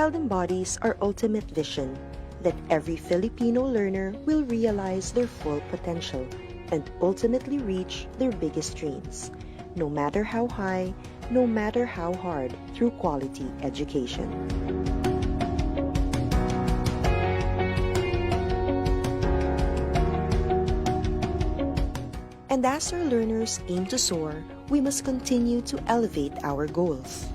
child embodies our ultimate vision, that every Filipino learner will realize their full potential and ultimately reach their biggest dreams, no matter how high, no matter how hard, through quality education. And as our learners aim to soar, we must continue to elevate our goals.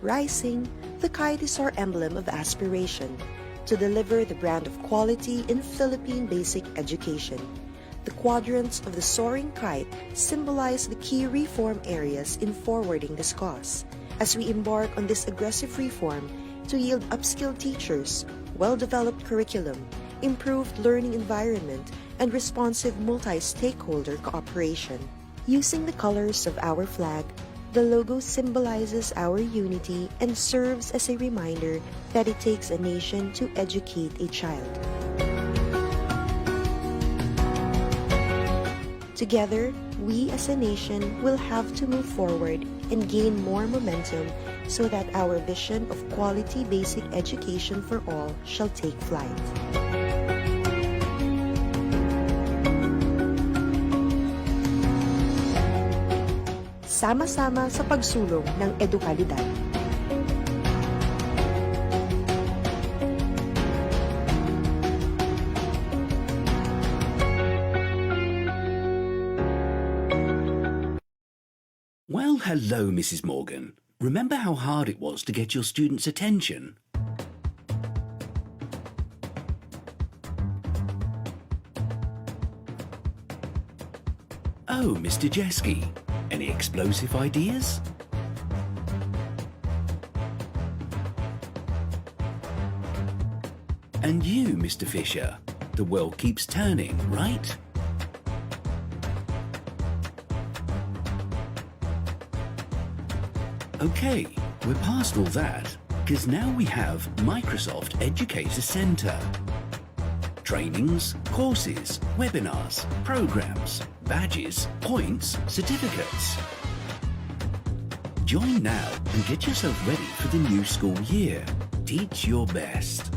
Rising, the kite is our emblem of aspiration to deliver the brand of quality in Philippine basic education. The quadrants of the soaring kite symbolize the key reform areas in forwarding this cause, as we embark on this aggressive reform to yield upskilled teachers, well-developed curriculum, improved learning environment, and responsive multi-stakeholder cooperation. Using the colors of our flag, the logo symbolizes our unity and serves as a reminder that it takes a nation to educate a child. Together, we as a nation will have to move forward and gain more momentum so that our vision of quality basic education for all shall take flight. Sama-sama sa pagsulong ng edukalidad. Well, hello, Mrs. Morgan. Remember how hard it was to get your students' attention? Oh, Mr. Jeski, any explosive ideas? And you, Mr. Fisher, the world keeps turning, right? Okay, we're past all that, because now we have Microsoft Educator Center. Trainings, courses, webinars, programs, badges, points, certificates. Join now and get yourself ready for the new school year. Teach your best.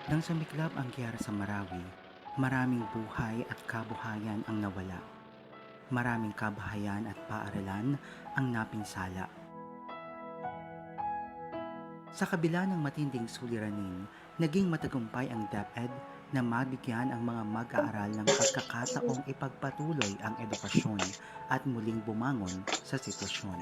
Nang sumiklab ang giyera sa Marawi, maraming buhay at kabuhayan ang nawala. Maraming kabahayan at paaralan ang napinsala. Sa kabila ng matinding suliranin, naging matagumpay ang DepEd na mabigyan ang mga mag-aaral ng pagkakataong ipagpatuloy ang edukasyon at muling bumangon sa sitwasyon.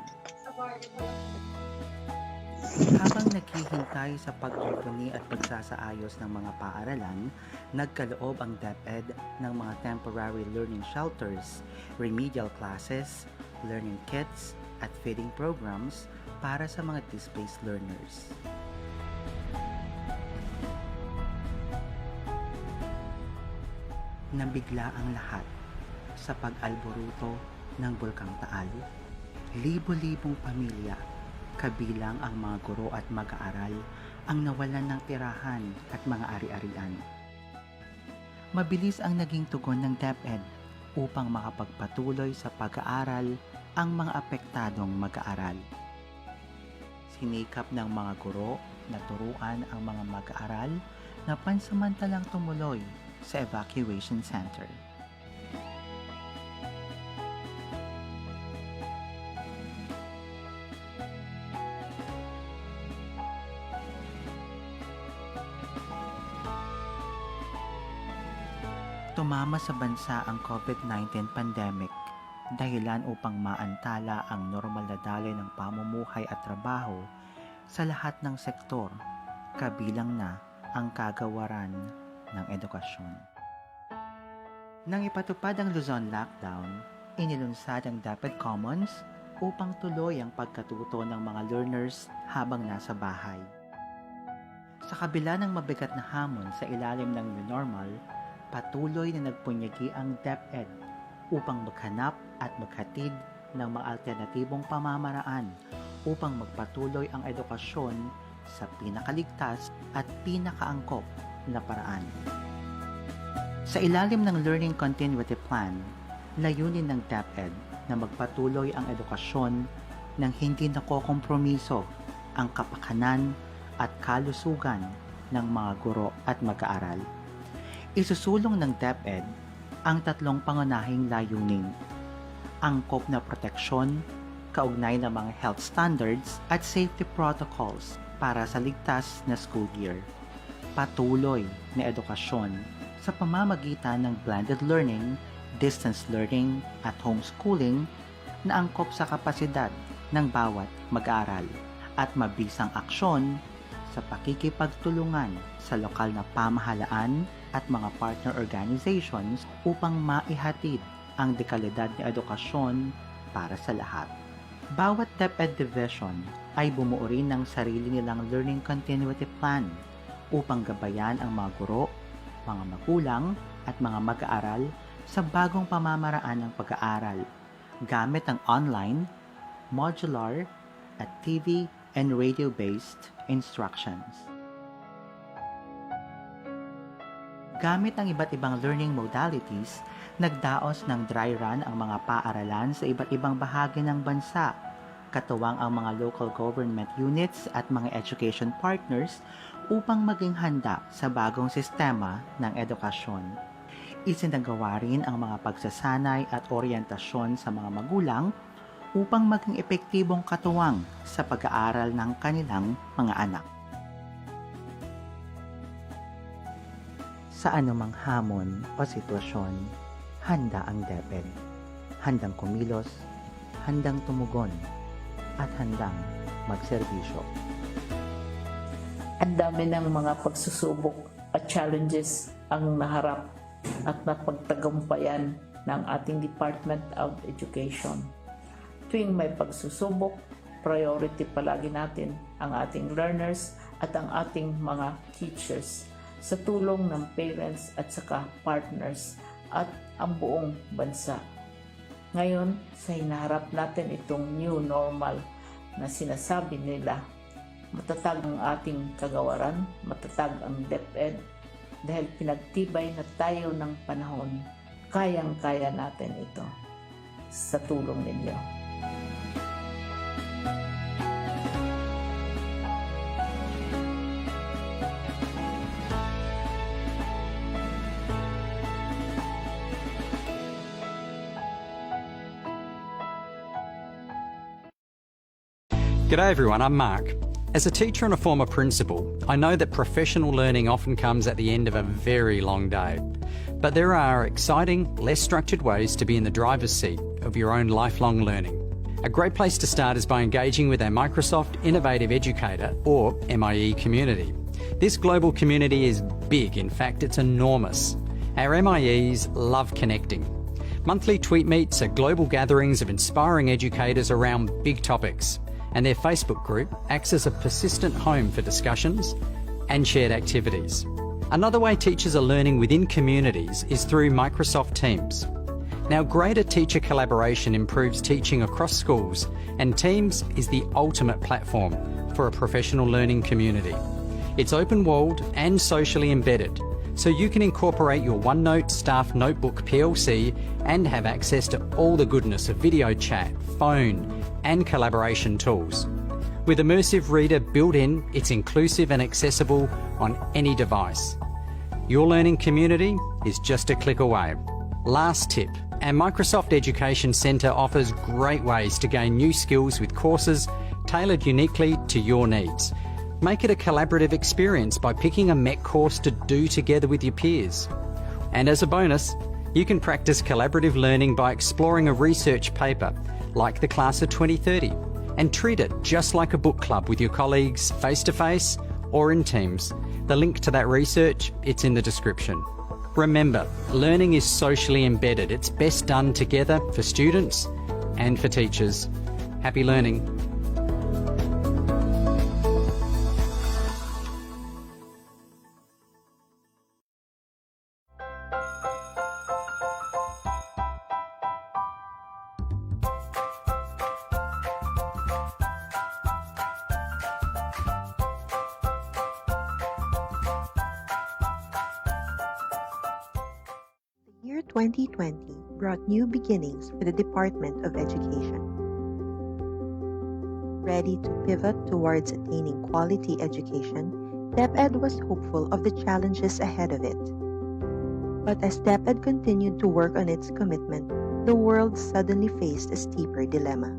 Habang naghihintay sa pagtutuni at pagsasaayos ng mga paaralan, nagkaloob ang DepEd ng mga temporary learning shelters, remedial classes, learning kits, at feeding programs para sa mga displaced learners. Nabigla ang lahat sa pag-alboruto ng Bulkang Taal. Libo-libong pamilya, kabilang ang mga guro at mag-aaral, ang nawalan ng tirahan at mga ari-arian. Mabilis ang naging tugon ng DepEd upang makapagpatuloy sa pag-aaral ang mga apektadong mag-aaral. Sinikap ng mga guro na turuan ang mga mag-aaral na pansamantalang tumuloy sa evacuation center. Tumama sa bansa ang COVID-19 pandemic, dahilan upang maantala ang normal na daloy ng pamumuhay at trabaho sa lahat ng sektor, kabilang na ang kagawaran ng edukasyon. Nang ipatupad ang Luzon lockdown, inilunsad ang DepEd Commons upang tuloy ang pagkatuto ng mga learners habang nasa bahay. Sa kabila ng mabigat na hamon sa ilalim ng new normal, patuloy na nagpunyagi ang DepEd upang maghanap at maghatid ng mga alternatibong pamamaraan upang magpatuloy ang edukasyon sa pinakaligtas at pinakaangkop na paraan. Sa ilalim ng Learning Continuity Plan, layunin ng DepEd na magpatuloy ang edukasyon nang hindi nakokompromiso ang kapakanan at kalusugan ng mga guro at mag-aaral. Isusulong ng DepEd ang tatlong pangunahing layunin: angkop na proteksyon, kaugnay ng mga health standards at safety protocols para sa ligtas na school year, patuloy na edukasyon sa pamamagitan ng blended learning, distance learning at homeschooling na angkop sa kapasidad ng bawat mag-aaral, at mabisang aksyon sa pakikipagtulungan sa lokal na pamahalaan at mga partner organizations upang maihatid ang dekalidad na edukasyon para sa lahat. Bawat DepEd Division ay bumuo rin ng sarili nilang Learning Continuity Plan upang gabayan ang mga guro, mga magulang at mga mag-aaral sa bagong pamamaraan ng pag-aaral gamit ang online, modular at TV and radio-based instructions. Gamit ang iba't ibang learning modalities, nagdaos ng dry run ang mga paaralan sa iba't ibang bahagi ng bansa, katuwang ang mga local government units at mga education partners upang maging handa sa bagong sistema ng edukasyon. Isinagawa rin ang mga pagsasanay at oryentasyon sa mga magulang upang maging epektibong katuwang sa pag-aaral ng kanilang mga anak. Sa anumang hamon o sitwasyon, handa ang DepEd. Handang kumilos, handang tumugon, at handang magserbisyo. Ang dami ng mga pagsusubok at challenges ang naharap at napagtagumpayan ng ating Department of Education. Tuwing may pagsusubok, priority palagi natin ang ating learners at ang ating mga teachers sa tulong ng parents at saka partners at ang buong bansa. Ngayon, sa hinaharap natin itong new normal na sinasabi nila, matatag ang ating kagawaran, matatag ang DepEd, dahil pinagtibay na tayo ng panahon, kayang-kaya natin ito sa tulong ninyo. G'day everyone, I'm Mark. As a teacher and a former principal, I know that professional learning often comes at the end of a very long day. But there are exciting, less structured ways to be in the driver's seat of your own lifelong learning. A great place to start is by engaging with our Microsoft Innovative Educator, or MIE community. This global community is big, in fact it's enormous. Our MIEs love connecting. Monthly tweet meets are global gatherings of inspiring educators around big topics, and their Facebook group acts as a persistent home for discussions and shared activities. Another way teachers are learning within communities is through Microsoft Teams. Now, greater teacher collaboration improves teaching across schools, and Teams is the ultimate platform for a professional learning community. It's open-walled and socially embedded, so you can incorporate your OneNote Staff Notebook PLC and have access to all the goodness of video chat, phone, and collaboration tools. With Immersive Reader built in, it's inclusive and accessible on any device. Your learning community is just a click away. Last tip, our Microsoft Education Centre offers great ways to gain new skills with courses tailored uniquely to your needs. Make it a collaborative experience by picking a MEC course to do together with your peers. And as a bonus, you can practice collaborative learning by exploring a research paper, like the Class of 2030, and treat it just like a book club with your colleagues face-to-face or in Teams. The link to that research, it's in the description. Remember, learning is socially embedded. It's best done together for students and for teachers. Happy learning. 2020 brought new beginnings for the Department of Education. Ready to pivot towards attaining quality education, DepEd was hopeful of the challenges ahead of it. But as DepEd continued to work on its commitment, the world suddenly faced a steeper dilemma.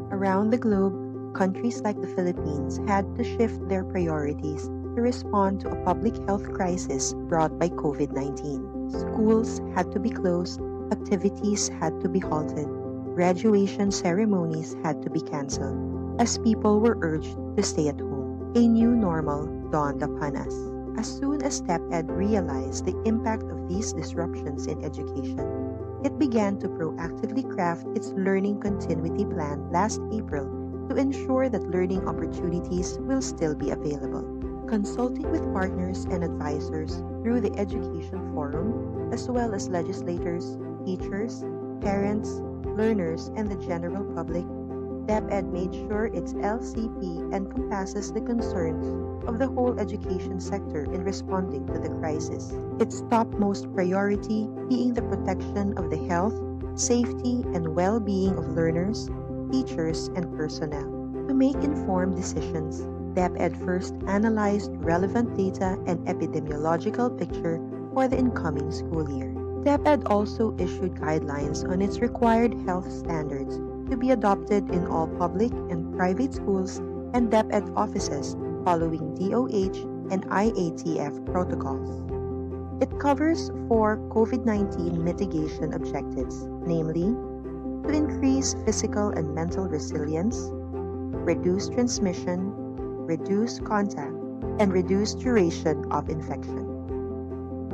Around the globe, countries like the Philippines had to shift their priorities to respond to a public health crisis brought by COVID-19. Schools had to be closed, activities had to be halted, graduation ceremonies had to be canceled, as people were urged to stay at home. A new normal dawned upon us. As soon as DepEd realized the impact of these disruptions in education, it began to proactively craft its learning continuity plan last April to ensure that learning opportunities will still be available. Consulting with partners and advisors through the Education Forum, as well as legislators, teachers, parents, learners, and the general public, DepEd made sure its LCP encompasses the concerns of the whole education sector in responding to the crisis. Its topmost priority being the protection of the health, safety, and well-being of learners, teachers, and personnel. To make informed decisions, DepEd first analyzed relevant data and epidemiological picture for the incoming school year. DepEd also issued guidelines on its required health standards to be adopted in all public and private schools and DepEd offices following DOH and IATF protocols. It covers 4 COVID-19 mitigation objectives, namely, to increase physical and mental resilience, reduce transmission, reduce contact, and reduce duration of infection.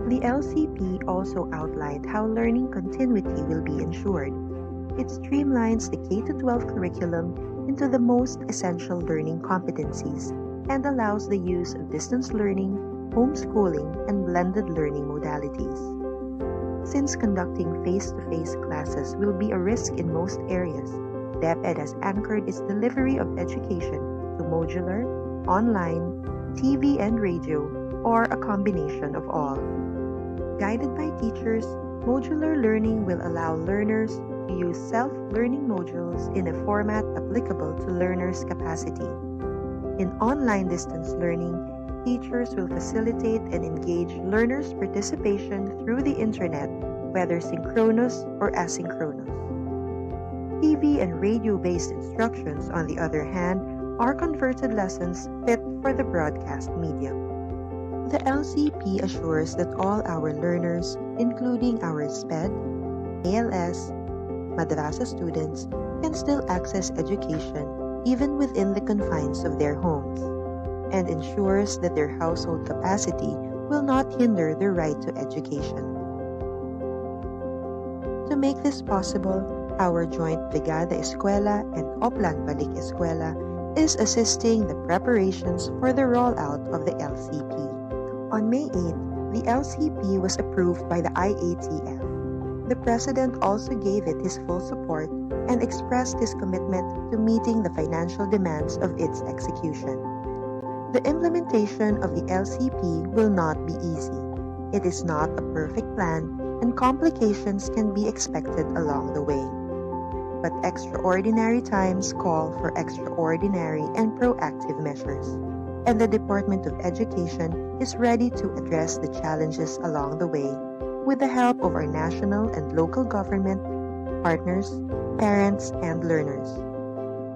The LCP also outlined how learning continuity will be ensured. It streamlines the K-12 curriculum into the most essential learning competencies and allows the use of distance learning, homeschooling, and blended learning modalities. Since conducting face-to-face classes will be a risk in most areas, DepEd has anchored its delivery of education to modular, online, TV and radio, or a combination of all. Guided by teachers, modular learning will allow learners to use self-learning modules in a format applicable to learners' capacity. In online distance learning, teachers will facilitate and engage learners' participation through the internet, whether synchronous or asynchronous. TV and radio-based instructions, on the other hand, are converted lessons fit for the broadcast medium. The LCP assures that all our learners, including our SPED, ALS, Madrasa students, can still access education even within the confines of their homes, and ensures that their household capacity will not hinder their right to education. To make this possible, our joint Brigada Eskwela and Oplan Balik Eskwela is assisting the preparations for the rollout of the LCP. On May 8, the LCP was approved by the IATF. The President also gave it his full support and expressed his commitment to meeting the financial demands of its execution. The implementation of the LCP will not be easy. It is not a perfect plan, and complications can be expected along the way. But extraordinary times call for extraordinary and proactive measures, and the Department of Education is ready to address the challenges along the way with the help of our national and local government, partners, parents, and learners.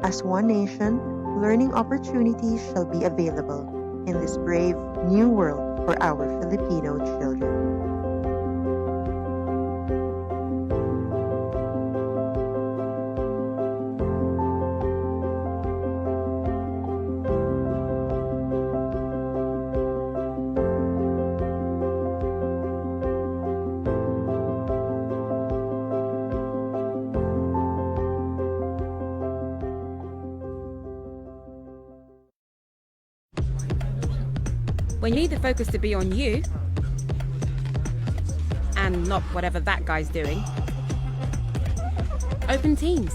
As one nation, learning opportunities shall be available in this brave new world for our Filipino children. When you need the focus to be on you and not whatever that guy's doing, open Teams.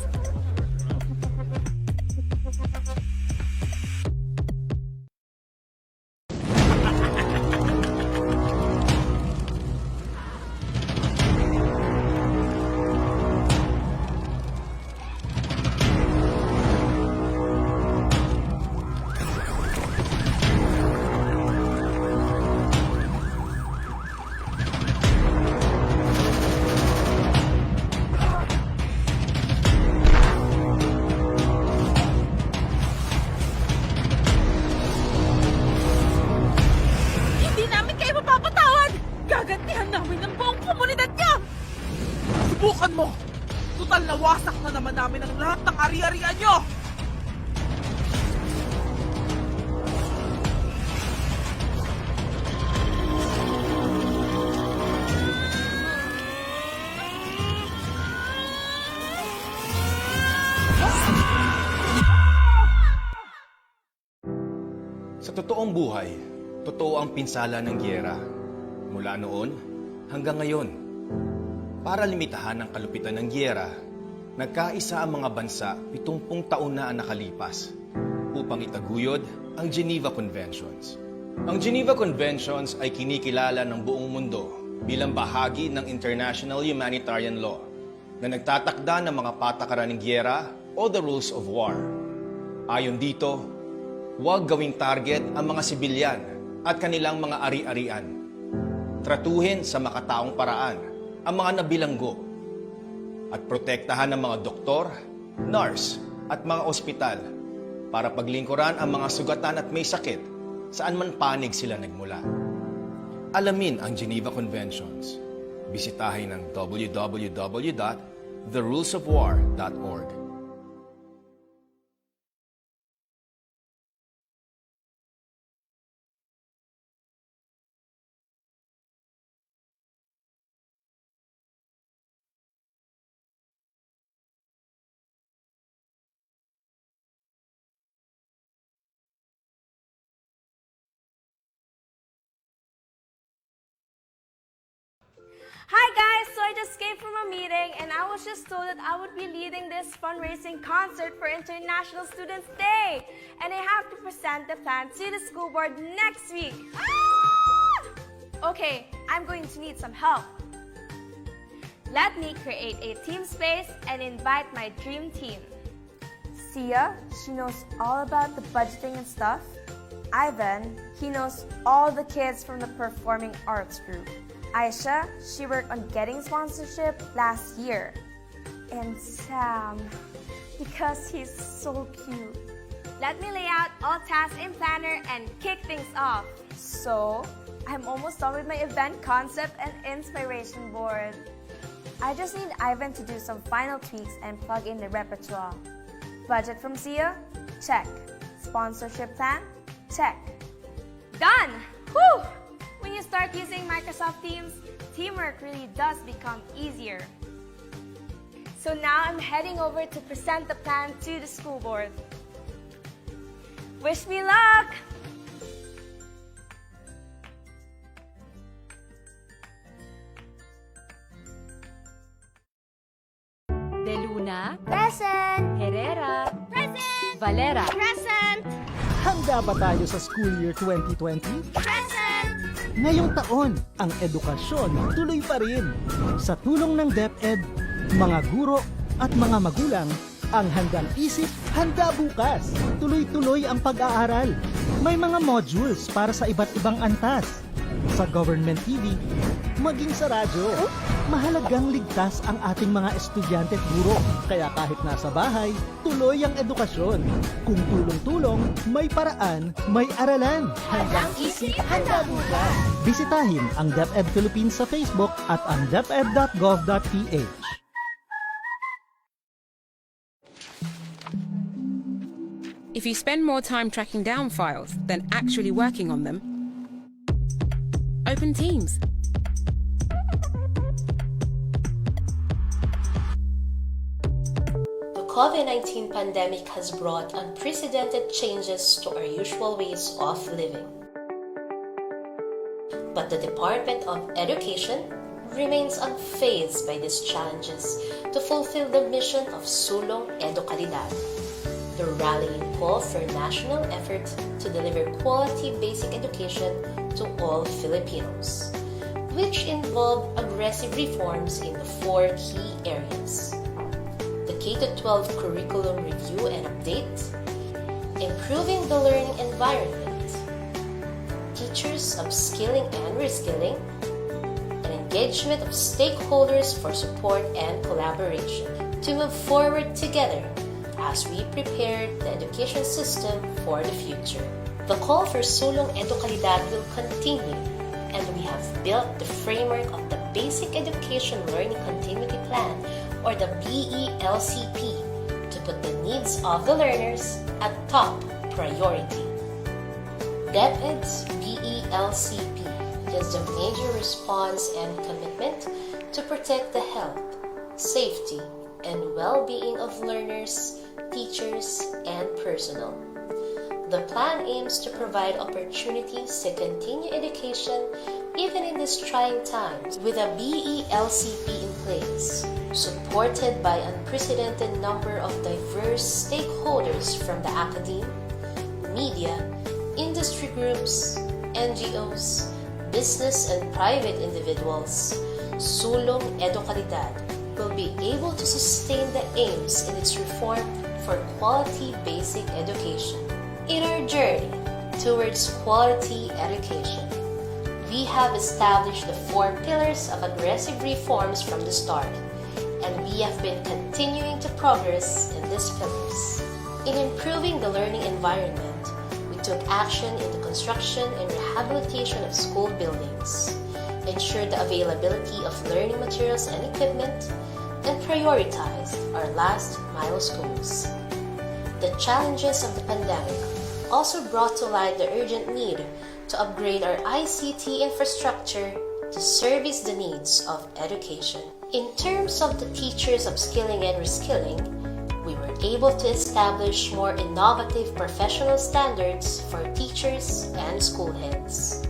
bilisan mo! Tutal nawasak na naman namin ang lahat ng ari-arian nyo! Sa totoong buhay, totoo ang pinsala ng giyera. Mula noon hanggang ngayon. Para limitahan ang kalupitan ng giyera, nagkaisa ang mga bansa 70 taon na ang nakalipas upang itaguyod ang Geneva Conventions. Ang Geneva Conventions ay kinikilala ng buong mundo bilang bahagi ng international humanitarian law na nagtatakda ng mga patakaran ng giyera o the rules of war. Ayon dito, huwag gawing target ang mga sibilyan at kanilang mga ari-arian. Tratuhin sa makataong paraan ang mga nabilanggo at protektahan ng mga doktor, nurse at mga ospital para paglingkuran ang mga sugatan at may sakit saan man panig sila nagmula. Alamin ang Geneva Conventions. Bisitahin ang www.therulesofwar.org. Hi guys! So I just came from a meeting and I was just told that I would be leading this fundraising concert for International Students Day. And I have to present the plan to the school board next week. Okay, I'm going to need some help. Let me create a team space and invite my dream team. Sia, she knows all about the budgeting and stuff. Ivan, he knows all the kids from the performing arts group. Aisha, she worked on getting sponsorship last year. And Sam, because he's so cute. Let me lay out all tasks in Planner and kick things off. So, I'm almost done with my event concept and inspiration board. I just need Ivan to do some final tweaks and plug in the repertoire. Budget from Sia? Check. Sponsorship plan? Check. Done! Whew! When you start using Microsoft Teams, teamwork really does become easier. So now I'm heading over to present the plan to the school board. Wish me luck! De Luna, Present! Herrera, Present! Valera, Present! Handa ba tayo sa school year 2020? Present! Ngayong taon, ang edukasyon tuloy pa rin. Sa tulong ng DepEd, mga guro at mga magulang, ang handang isip, handa bukas. Tuloy-tuloy ang pag-aaral. May mga modules para sa iba't ibang antas. Sa government TV, maging sa radyo. Mahalagang ligtas ang ating mga estudyante at guro. Kaya kahit nasa bahay, tuloy ang edukasyon. Kung tulong-tulong, may paraan, may aralan. Handang isip, handa bukas. Bisitahin ang DepEd Philippines sa Facebook at ang deped.gov.ph. If you spend more time tracking down files than actually working on them, open Teams. The COVID-19 pandemic has brought unprecedented changes to our usual ways of living. But the Department of Education remains unfazed by these challenges to fulfill the mission of Sulong Edukalidad, the rallying call for national effort to deliver quality basic education to all Filipinos, which involve aggressive reforms in the 4 key areas: the K-12 curriculum review and update, improving the learning environment, teachers upskilling and reskilling, and engagement of stakeholders for support and collaboration to move forward together as we prepare the education system for the future. The call for Sulong Edukalidad will continue, and we have built the framework of the basic education Education Learning Continuity Plan, or the BELCP, to put the needs of the learners at top priority. DepEd's BELCP is the major response and commitment to protect the health, safety, and well-being of learners, teachers, and personnel. The plan aims to provide opportunities to continue education even in these trying times with a BELCP in place, supported by an unprecedented number of diverse stakeholders from the academe, media, industry groups, NGOs, business and private individuals. Sulong Edukalidad will be able to sustain the aims in its reform for quality basic education. In our journey towards quality education, we have established the 4 pillars of aggressive reforms from the start, and we have been continuing to progress in these pillars. In improving the learning environment, we took action in the construction and rehabilitation of school buildings, ensured the availability of learning materials and equipment, and prioritized our last mile schools. The challenges of the pandemic also brought to light the urgent need to upgrade our ICT infrastructure to service the needs of education. In terms of the teachers' upskilling and reskilling, we were able to establish more innovative professional standards for teachers and school heads.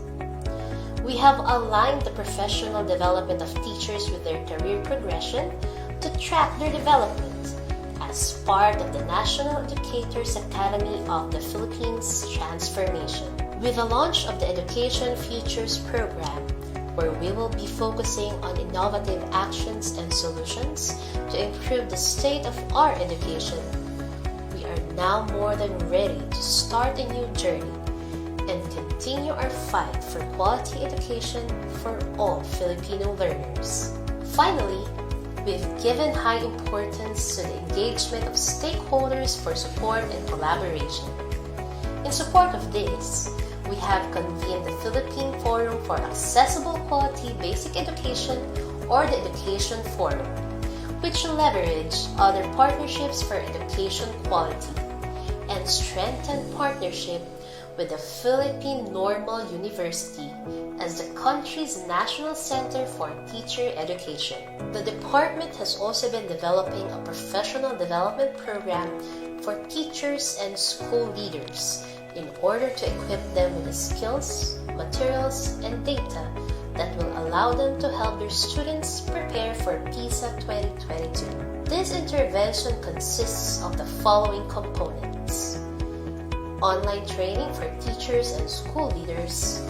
We have aligned the professional development of teachers with their career progression to track their development as part of the National Educators Academy of the Philippines transformation. With the launch of the Education Futures program, where we will be focusing on innovative actions and solutions to improve the state of our education, we are now more than ready to start a new journey and continue our fight for quality education for all Filipino learners. Finally, we've given high importance to the engagement of stakeholders for support and collaboration. In support of this, we have convened the Philippine Forum for Accessible Quality Basic Education, or the Education Forum, which will leverage other partnerships for education quality and strengthen partnership with the Philippine Normal University as the country's national center for teacher education. The department has also been developing a professional development program for teachers and school leaders in order to equip them with the skills, materials, and data that will allow them to help their students prepare for PISA 2022. This intervention consists of the following components: online training for teachers and school leaders,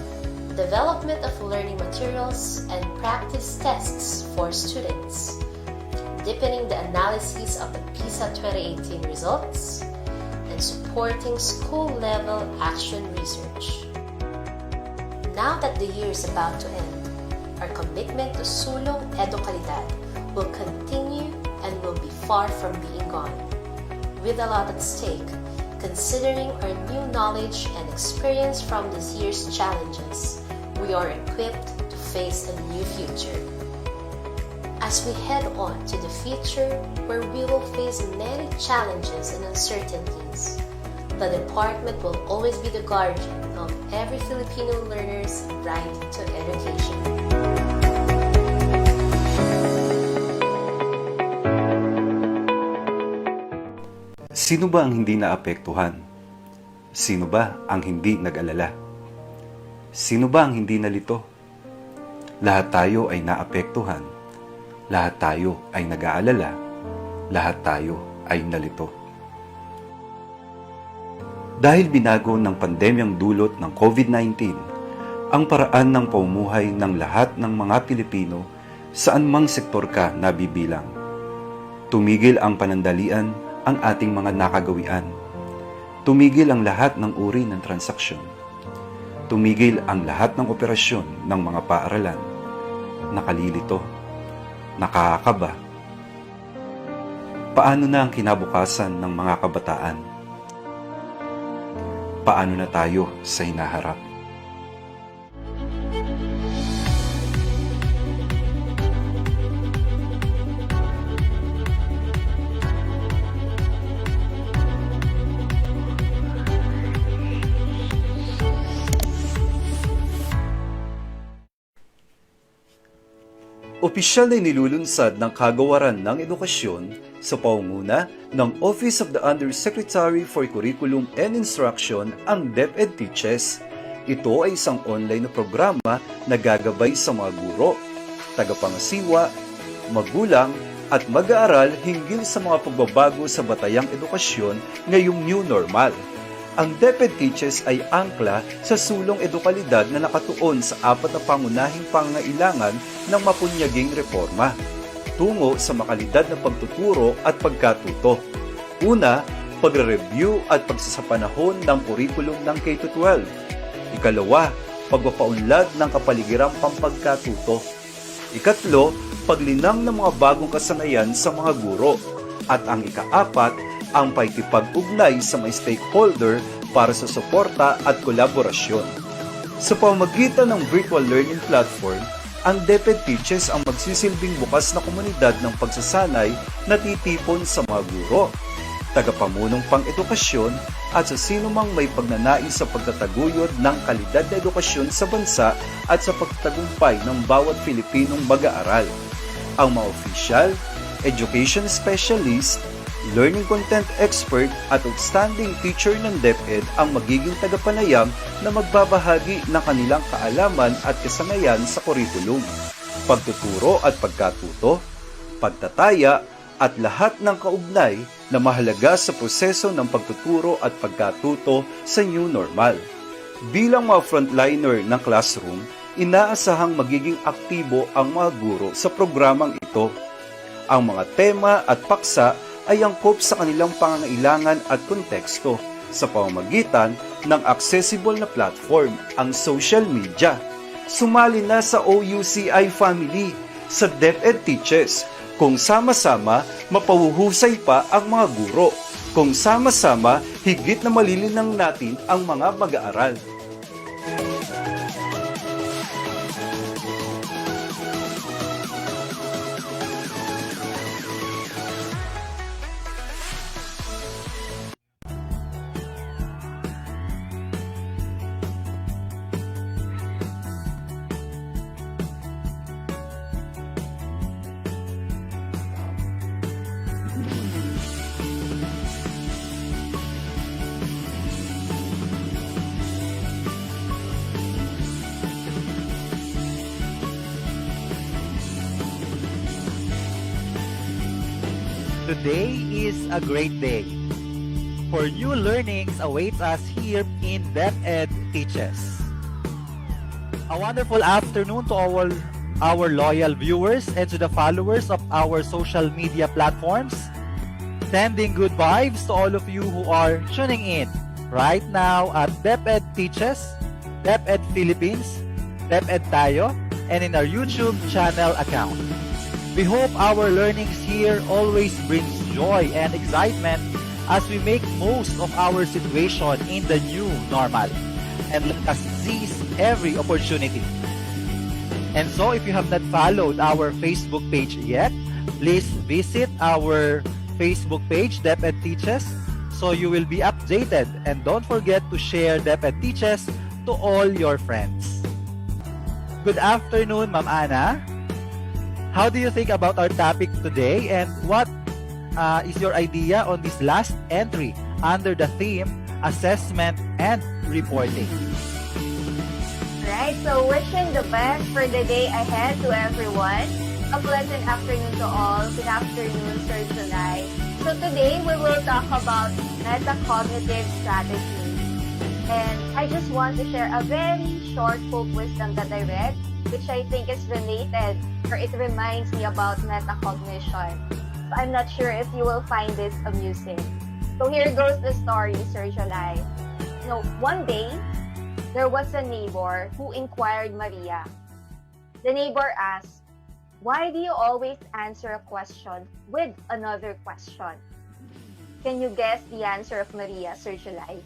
development of learning materials and practice tests for students, deepening the analysis of the PISA 2018 results, and supporting school-level action research. Now that the year is about to end, our commitment to Sulong Edukalidad will continue and will be far from being gone. With a lot at stake, considering our new knowledge and experience from this year's challenges, we are equipped to face a new future. As we head on to the future where we will face many challenges and uncertainties, the department will always be the guardian of every Filipino learner's right to education. Sino ba ang hindi naapektuhan? Sino ba ang hindi nag-alala? Sino ba ang hindi nalito? Lahat tayo ay naapektuhan. Lahat tayo ay nag-aalala. Lahat tayo ay nalito. Dahil binago ng pandemyang dulot ng COVID-19 ang paraan ng pamumuhay ng lahat ng mga Pilipino saan mang sektor ka nabibilang. Tumigil ang panandalian ang ating mga nakagawian. Tumigil ang lahat ng uri ng transaksyon. Tumigil ang lahat ng operasyon ng mga paaralan. Nakalilito. Nakakaba. Paano na ang kinabukasan ng mga kabataan? Paano na tayo sa hinaharap? Opisyal na nilulunsad ng Kagawaran ng Edukasyon sa pangunguna ng Office of the Undersecretary for Curriculum and Instruction ang DepEd Teaches. Ito ay isang online na programa na gagabay sa mga guro, tagapangasiwa, magulang at mag-aaral hinggil sa mga pagbabago sa batayang edukasyon ngayong new normal. Ang DepEd Teaches ay angkla sa sulong edukalidad na nakatuon sa 4 na pangunahing pangangailangan ng mapunyaging reforma tungo sa makalidad na pagtuturo at pagkatuto. Una, pagre-review at pagsasapanahon ng kurikulum ng K-12. Ikalawa, pagpapaunlad ng kapaligiran pampagkatuto. Ikatlo, paglinang ng mga bagong kasanayan sa mga guro. At ang ikaapat, ang pakikipag-ugnay sa mga stakeholder para sa suporta at kolaborasyon. Sa pamamagitan ng virtual learning platform, ang DepEd Teaches ang magsisilbing bukas na komunidad ng pagsasanay na titipon sa mga guro, tagapamunong pang-edukasyon at sa sinumang may pagnanais sa pagtataguyod ng kalidad na edukasyon sa bansa at sa pagtagumpay ng bawat Pilipinong mag-aaral. Ang mga opisyal, education specialist, learning content expert at outstanding teacher ng DepEd ang magiging tagapanayam na magbabahagi ng kanilang kaalaman at kasanayan sa kurikulum, pagtuturo at pagkatuto, pagtataya at lahat ng kaugnay na mahalaga sa proseso ng pagtuturo at pagkatuto sa new normal. Bilang mga frontliner ng classroom, inaasahang magiging aktibo ang mga guro sa programang ito. Ang mga tema at paksa ay angkop sa kanilang pangangailangan at konteksto sa pamamagitan ng accessible na platform, ang social media. Sumali na sa OUCI family sa DepEd Teaches kung sama-sama mapahuhusay pa ang mga guro, kung sama-sama higit na malilinang natin ang mga mag-aaral. Today is a great day. For new learnings awaits us here in DepEd Teaches. A wonderful afternoon to our loyal viewers and to the followers of our social media platforms. Sending good vibes to all of you who are tuning in right now at DepEd Teaches, DepEd Philippines, DepEd Tayo, and in our YouTube channel account. We hope our learnings here always brings joy and excitement as we make most of our situation in the new normal and let us seize every opportunity. And so if you have not followed our Facebook page yet, please visit our Facebook page, DepEd Teaches, so you will be updated, and don't forget to share DepEd Teaches to all your friends. Good afternoon, Ma'am Ana. How do you think about our topic today, and what is your idea on this last entry under the theme Assessment and Reporting? Right, so wishing the best for the day ahead to everyone. A pleasant afternoon to all. Good afternoon, Sir July. So today we will talk about metacognitive strategies. And I just want to share a very short folk wisdom that I read, which I think is related, or it reminds me about metacognition. So I'm not sure if you will find this amusing. So here goes the story, Sir July. One day, there was a neighbor who inquired Maria. The neighbor asked, "Why do you always answer a question with another question?" Can you guess the answer of Maria, Sir July?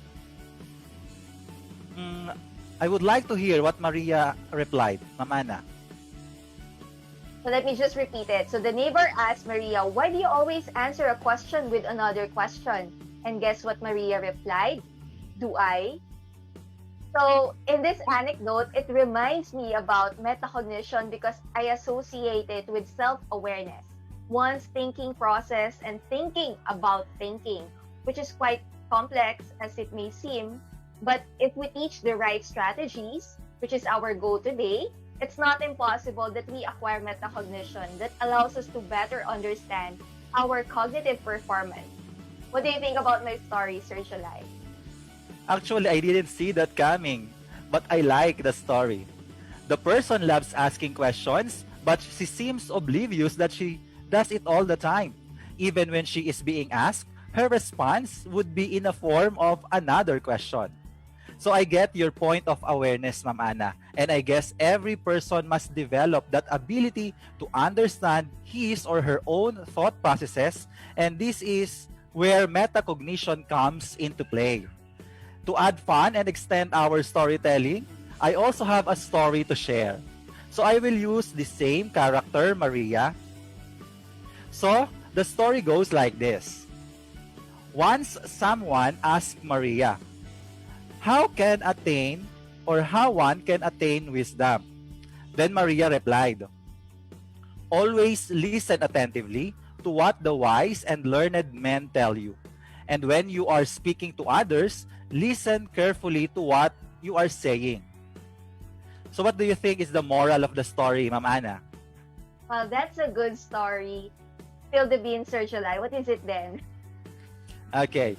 I would like to hear what Maria replied, Ma'am Ana. So let me just repeat it. So the neighbor asked Maria, "Why do you always answer a question with another question?" And guess what Maria replied? Do I? So, in this anecdote, it reminds me about metacognition because I associate it with self-awareness, one's thinking process and thinking about thinking, which is quite complex as it may seem. But if we teach the right strategies, which is our goal today, it's not impossible that we acquire metacognition that allows us to better understand our cognitive performance. What do you think about my story, Sir July? Actually, I didn't see that coming, but I like the story. The person loves asking questions, but she seems oblivious that she does it all the time. Even when she is being asked, her response would be in a form of another question. So I get your point of awareness, Ma'am Ana, and I guess every person must develop that ability to understand his or her own thought processes, and this is where metacognition comes into play. To add fun and extend our storytelling, I also have a story to share. So I will use the same character, Maria. So the story goes like this. Once someone asked Maria, how one can attain wisdom? Then Maria replied, always listen attentively to what the wise and learned men tell you. And when you are speaking to others, listen carefully to what you are saying. So what do you think is the moral of the story, Ma'am Ana? Well, that's a good story. Spill the beans, Sir July. What is it then? Okay.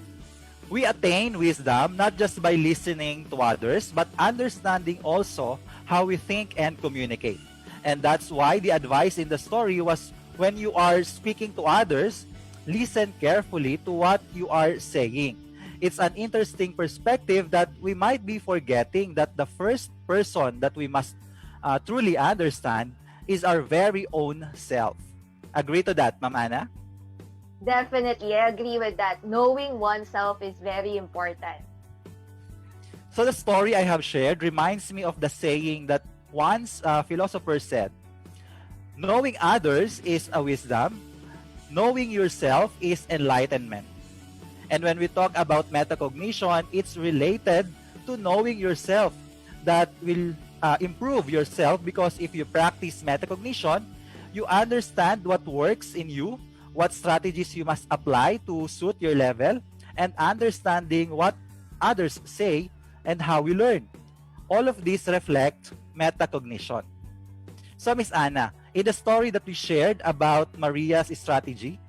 We attain wisdom not just by listening to others, but understanding also how we think and communicate. And that's why the advice in the story was when you are speaking to others, listen carefully to what you are saying. It's an interesting perspective that we might be forgetting that the first person that we must truly understand is our very own self. Agree to that, Ma'am Ana? Definitely, I agree with that. Knowing oneself is very important. So the story I have shared reminds me of the saying that once a philosopher said, knowing others is a wisdom, knowing yourself is enlightenment. And when we talk about metacognition, it's related to knowing yourself. That will improve yourself because if you practice metacognition, you understand what works in you, what strategies you must apply to suit your level, and understanding what others say and how we learn. All of these reflect metacognition. So, Miss Ana, in the story that we shared about Maria's strategy,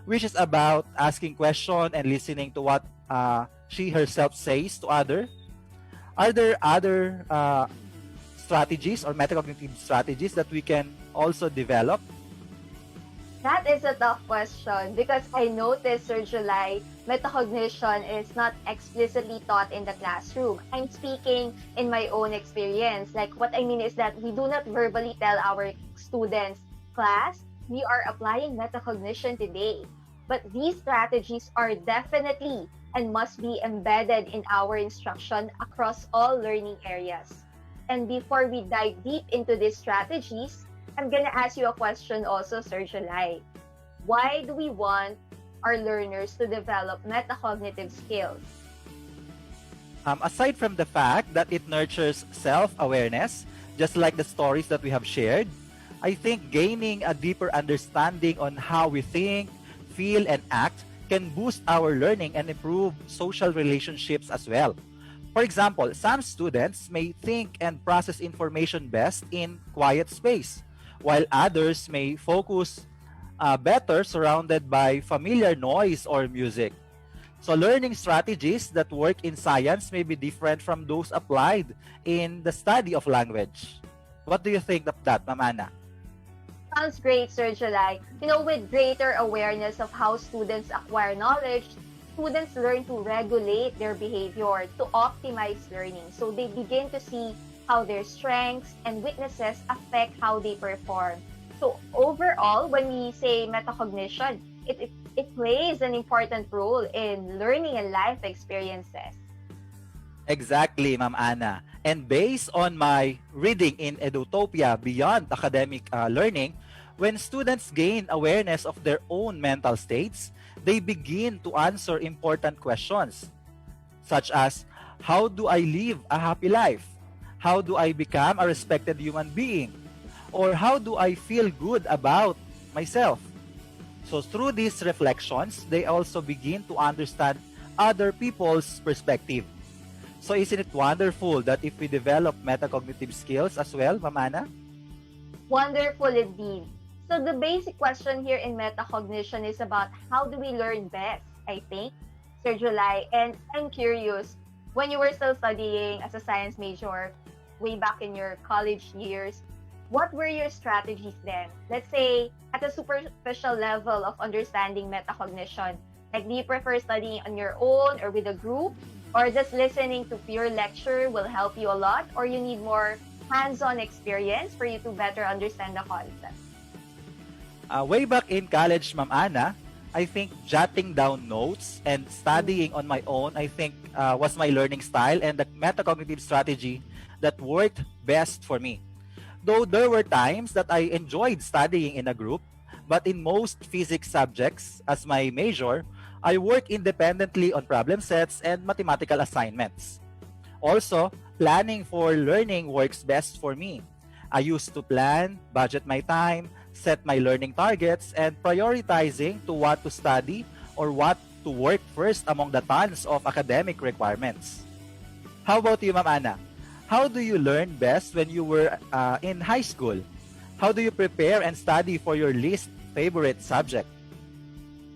which is about asking questions and listening to what she herself says to others, are there other strategies or metacognitive strategies that we can also develop? That is a tough question because I noticed, Sir July, metacognition is not explicitly taught in the classroom. I'm speaking in my own experience. Like, what I mean is that we do not verbally tell our students, class, we are applying metacognition today. But these strategies are definitely and must be embedded in our instruction across all learning areas. And before we dive deep into these strategies, I'm going to ask you a question also, Sir July. Why do we want our learners to develop metacognitive skills? Aside from the fact that it nurtures self-awareness, just like the stories that we have shared, I think gaining a deeper understanding on how we think, feel, and act can boost our learning and improve social relationships as well. For example, some students may think and process information best in quiet space, while others may focus better surrounded by familiar noise or music. So learning strategies that work in science may be different from those applied in the study of language. What do you think of that, Ma'am Ana? Sounds great, Sir July. With greater awareness of how students acquire knowledge, students learn to regulate their behavior to optimize learning. So they begin to see how their strengths and weaknesses affect how they perform. So overall, when we say metacognition, it plays an important role in learning and life experiences. Exactly, Ma'am Ana. And based on my reading in Edutopia Beyond Academic Learning, when students gain awareness of their own mental states, they begin to answer important questions, such as, How do I live a happy life? How do I become a respected human being? Or how do I feel good about myself? So through these reflections, they also begin to understand other people's perspective. So isn't it wonderful that if we develop metacognitive skills as well, Mamana? Wonderful indeed. So the basic question here in metacognition is about how do we learn best, I think, Sir July. And I'm curious, when you were still studying as a science major, way back in your college years, what were your strategies then? Let's say at a superficial level of understanding metacognition. Like, do you prefer studying on your own or with a group? Or just listening to pure lecture will help you a lot? Or you need more hands-on experience for you to better understand the concept? Way back in college, Ma'am Ana, I think jotting down notes and studying on my own, I think was my learning style and the metacognitive strategy that worked best for me. Though there were times that I enjoyed studying in a group, but in most physics subjects, as my major, I work independently on problem sets and mathematical assignments. Also, planning for learning works best for me. I used to plan, budget my time, set my learning targets, and prioritizing to what to study or what to work first among the tons of academic requirements. How about you, Ma'am Ana? How do you learn best when you were in high school? How do you prepare and study for your least favorite subject?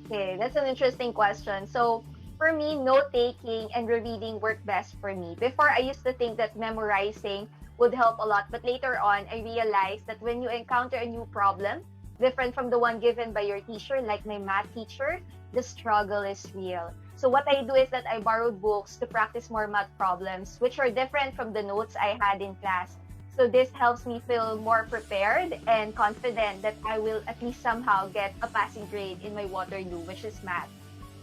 Okay, that's an interesting question. So, for me, note-taking and rereading work best for me. Before, I used to think that memorizing would help a lot, but later on, I realized that when you encounter a new problem, different from the one given by your teacher, like my math teacher, the struggle is real. So what I do is that I borrowed books to practice more math problems, which are different from the notes I had in class. So this helps me feel more prepared and confident that I will at least somehow get a passing grade in my Waterloo, which is math.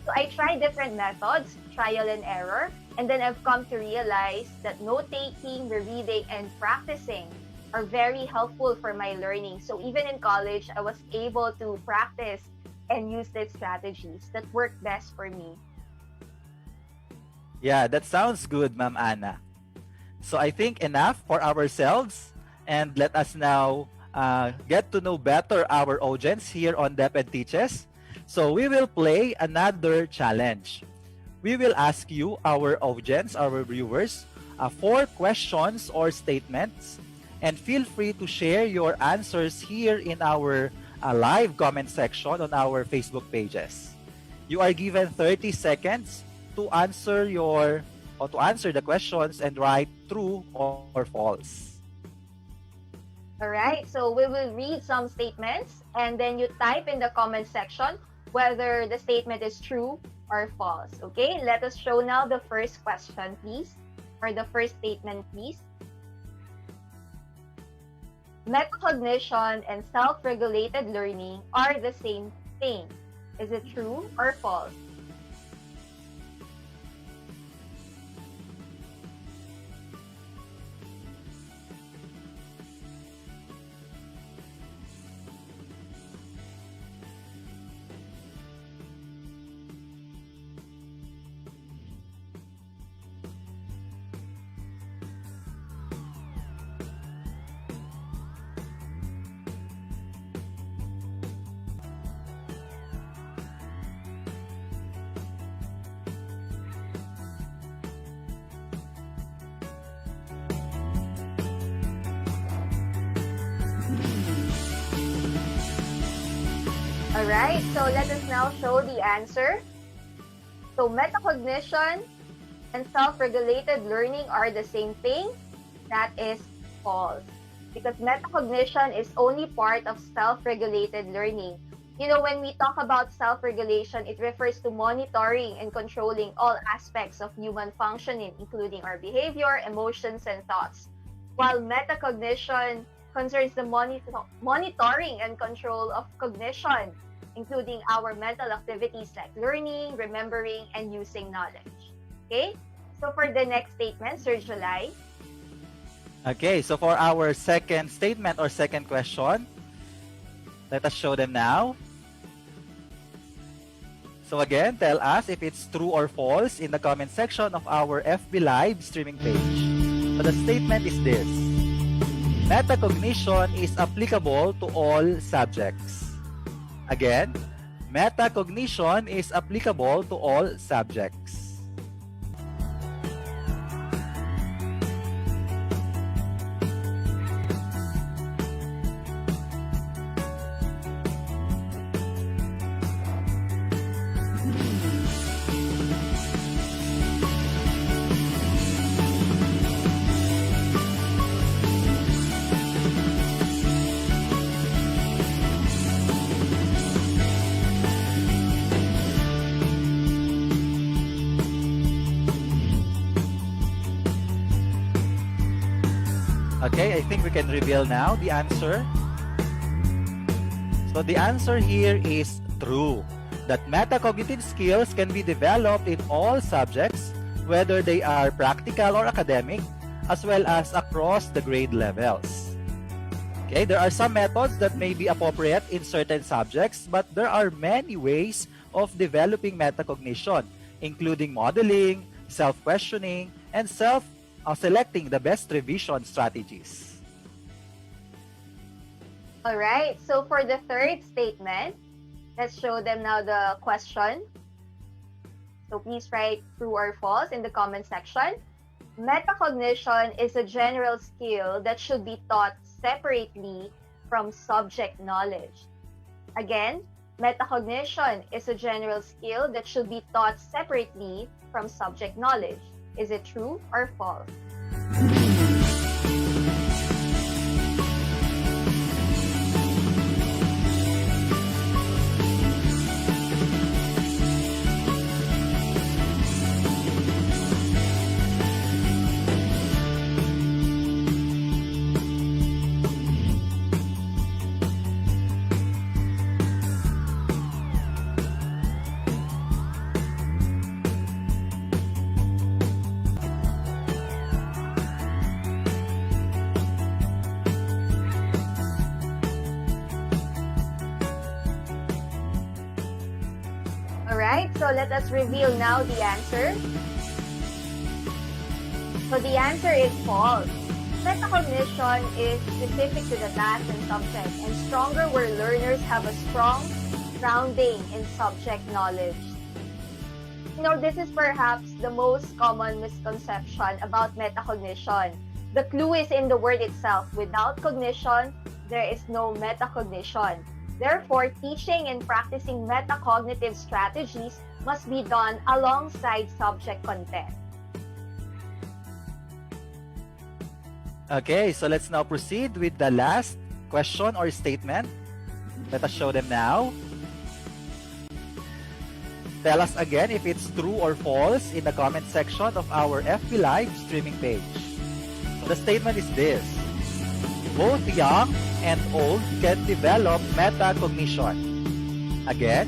So I tried different methods, trial and error, and then I've come to realize that note-taking, rereading, and practicing are very helpful for my learning. So even in college, I was able to practice and use these strategies that work best for me. Yeah, that sounds good, Ma'am Ana. So I think enough for ourselves, and let us now get to know better our audience here on DepEd Teaches. So we will play another challenge. We will ask you, our audience, our viewers, 4 questions or statements, and feel free to share your answers here in our live comment section on our Facebook pages. You are given 30 seconds to answer the questions and write true or false. All right, so we will read some statements and then you type in the comment section whether the statement is true or false. Okay, let us show now the first question, please, or the first statement, please. Metacognition and self-regulated learning are the same thing. Is it true or false? Alright, so let us now show the answer. So metacognition and self-regulated learning are the same thing. That is false. Because metacognition is only part of self-regulated learning. You know, when we talk about self-regulation, it refers to monitoring and controlling all aspects of human functioning, including our behavior, emotions, and thoughts. While metacognition concerns the monitoring and control of cognition, including our mental activities like learning, remembering, and using knowledge. Okay? So for the next statement, Sir July. Okay, so for our second statement or second question, let us show them now. So again, tell us if it's true or false in the comment section of our FB Live streaming page. So the statement is this: metacognition is applicable to all subjects. Again, metacognition is applicable to all subjects. Okay, I think we can reveal now the answer. So the answer here is true, that metacognitive skills can be developed in all subjects, whether they are practical or academic, as well as across the grade levels. Okay, there are some methods that may be appropriate in certain subjects, but there are many ways of developing metacognition, including modeling, self-questioning, and selecting the best revision strategies. All right, so for the third statement, let's show them now the question. So please write true or false in the comment section. Metacognition is a general skill that should be taught separately from subject knowledge. Again, metacognition is a general skill that should be taught separately from subject knowledge. Is it true or false? Alright, so let us reveal now the answer. So the answer is false. Metacognition is specific to the task and subject and stronger where learners have a strong grounding in subject knowledge. You know, this is perhaps the most common misconception about metacognition. The clue is in the word itself. Without cognition, there is no metacognition. Therefore, teaching and practicing metacognitive strategies must be done alongside subject content. Okay, so let's now proceed with the last question or statement. Let us show them now. Tell us again if it's true or false in the comment section of our FB Live streaming page. So the statement is this: both young and old can develop metacognition. Again,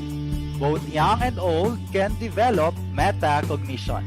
both young and old can develop metacognition.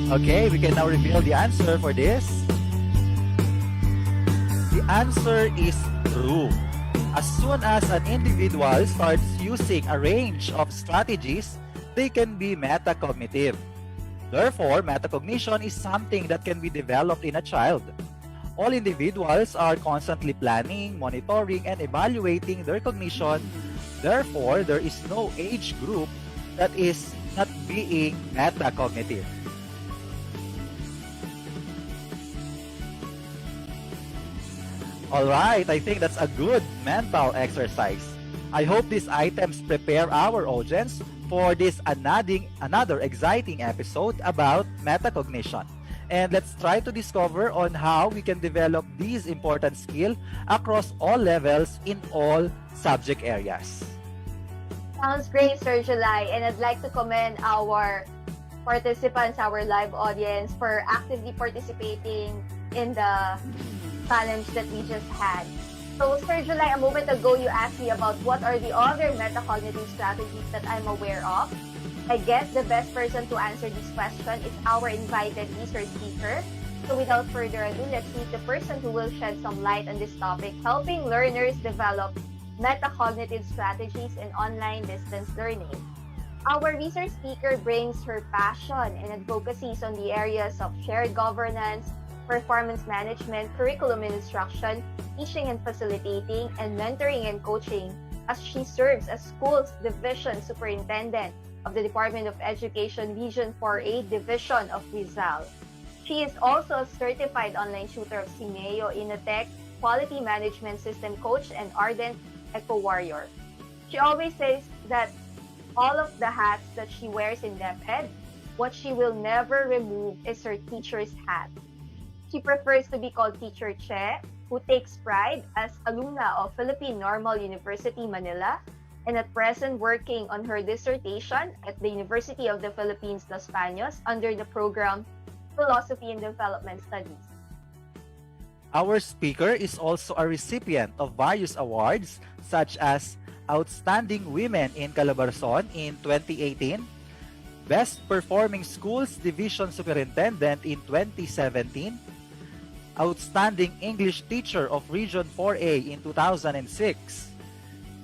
Okay, we can now reveal the answer for this. The answer is true. As soon as an individual starts using a range of strategies, they can be metacognitive. Therefore, metacognition is something that can be developed in a child. All individuals are constantly planning, monitoring, and evaluating their cognition. Therefore, there is no age group that is not being metacognitive. Alright, I think that's a good mental exercise. I hope these items prepare our audience for this another exciting episode about metacognition. And let's try to discover on how we can develop these important skills across all levels in all subject areas. Sounds great, Sir July, and I'd like to commend our participants, our live audience, for actively participating in the challenge that we just had. So, Sir July, a moment ago, you asked me about what are the other metacognitive strategies that I'm aware of. I guess the best person to answer this question is our invited research speaker. So without further ado, let's meet the person who will shed some light on this topic, helping learners develop metacognitive strategies in online distance learning. Our research speaker brings her passion and advocacies on the areas of shared governance, performance management, curriculum and instruction, teaching and facilitating, and mentoring and coaching as she serves as school's division superintendent of the Department of Education Region 4A Division of Rizal. She is also a certified online tutor of CIMEO, Inotech, Quality Management System Coach, and ardent eco-warrior. She always says that all of the hats that she wears in DepEd, what she will never remove is her teacher's hat. She prefers to be called Teacher Che, who takes pride as alumna of Philippine Normal University, Manila, and at present working on her dissertation at the University of the Philippines, Los Baños, under the program Philosophy and Development Studies. Our speaker is also a recipient of various awards such as Outstanding Women in Calabarzon in 2018, Best Performing Schools Division Superintendent in 2017, Outstanding English Teacher of Region 4A in 2006,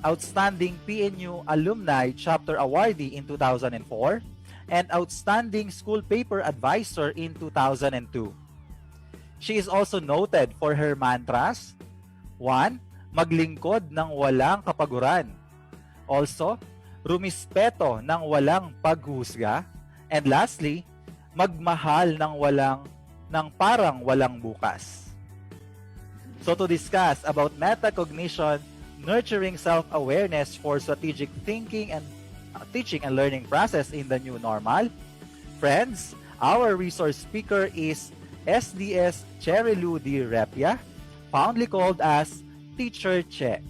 Outstanding PNU Alumni Chapter Awardee in 2004, and Outstanding School Paper Advisor in 2002. She is also noted for her mantras. 1. Maglingkod ng walang kapaguran. Also, rumispeto ng walang paghusga. And lastly, magmahal ng parang walang bukas. So to discuss about metacognition, nurturing self-awareness for strategic thinking and teaching and learning process in the new normal, friends, our resource speaker is SDS Cherrylou D Repia, fondly called as Teacher Che.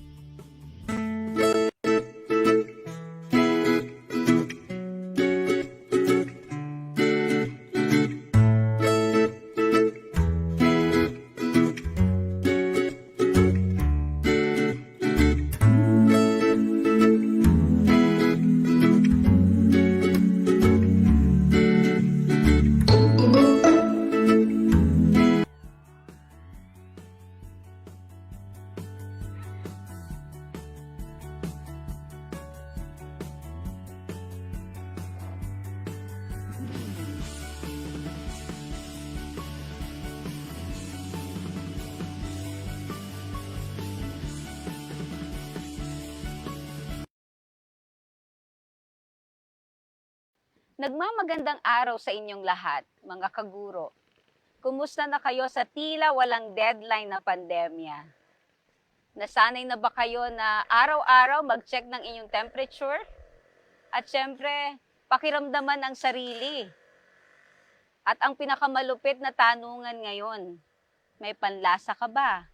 Nagmamagandang araw sa inyong lahat, mga kaguro. Kumusta na kayo sa tila walang deadline na pandemya? Nasanay na ba kayo na araw-araw mag-check ng inyong temperature? At syempre, pakiramdaman ang sarili. At ang pinakamalupit na tanungan ngayon, may panlasa ka ba?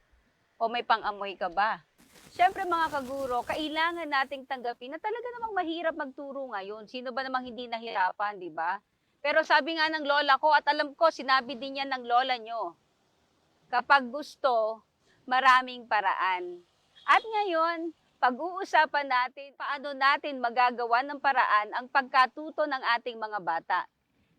O may pangamoy ka ba? Siyempre mga kaguro, kailangan nating tanggapin na talaga namang mahirap magturo ngayon. Sino ba namang hindi nahirapan, di ba? Pero sabi nga ng lola ko, at alam ko, sinabi din yan ng lola nyo, kapag gusto, maraming paraan. At ngayon, pag-uusapan natin, paano natin magagawa ng paraan ang pagkatuto ng ating mga bata.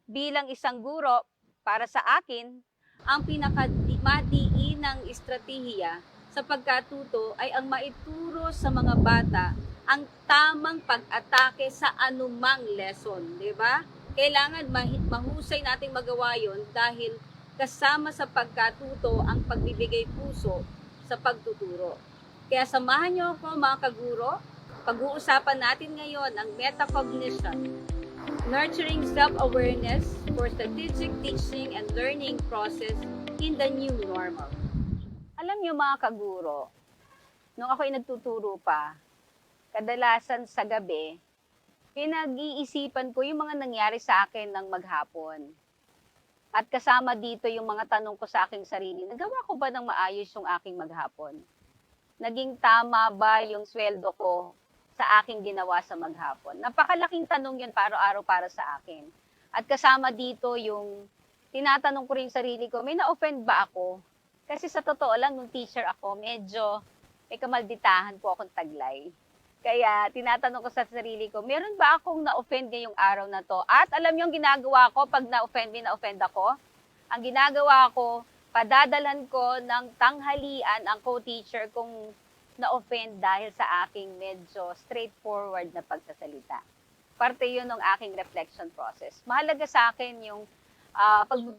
Bilang isang guro, para sa akin, ang pinakamadiin ng estratehiya sa pagkatuto ay ang maituro sa mga bata ang tamang pag-atake sa anumang lesson, di ba? Kailangan mahusay nating magawa yon dahil kasama sa pagkatuto ang pagbibigay puso sa pagtuturo. Kaya samahan niyo ako mga kaguro, pag-uusapan natin ngayon ang metacognition, nurturing self-awareness for strategic teaching and learning process in the new normal. Alam niyo mga kaguro, nung ako'y nagtuturo pa, kadalasan sa gabi, pinag-iisipan ko yung mga nangyari sa akin ng maghapon. At kasama dito yung mga tanong ko sa aking sarili, nagawa ko ba ng maayos yung aking maghapon? Naging tama ba yung sweldo ko sa aking ginawa sa maghapon? Napakalaking tanong yun para araw para sa akin. At kasama dito yung tinatanong ko rin sarili ko, may na-offend ba ako? Kasi sa totoo lang, nung teacher ako, medyo may kamalditahan po akong taglay. Kaya tinatanong ko sa sarili ko, meron ba akong na-offend ngayong araw na to? At alam niyo yung ginagawa ko pag na-offend ako? Ang ginagawa ko, padadalan ko ng tanghalian ang co-teacher kung na-offend dahil sa aking medyo straightforward na pagsasalita. Parte yun ng aking reflection process. Mahalaga sa akin yung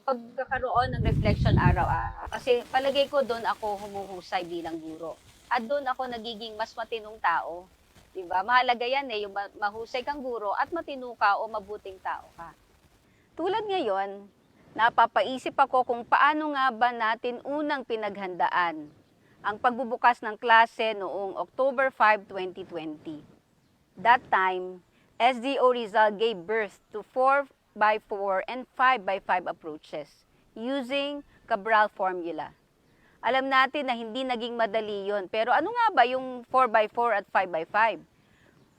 pagkakaroon ng reflection araw-araw. Kasi palagay ko doon ako humuhusay bilang guro. At doon ako nagiging mas matinong tao. Diba? Mahalaga yan yung mahusay kang guro at matino ka o mabuting tao ka. Tulad ngayon, napapaisip ako kung paano nga ba natin unang pinaghandaan ang pagbubukas ng klase noong October 5, 2020. That time, SDO Rizal gave birth to 4x4 and 5x5 approaches using Cabral formula. Alam natin na hindi naging madali yon. Pero ano nga ba yung 4x4 at 5x5?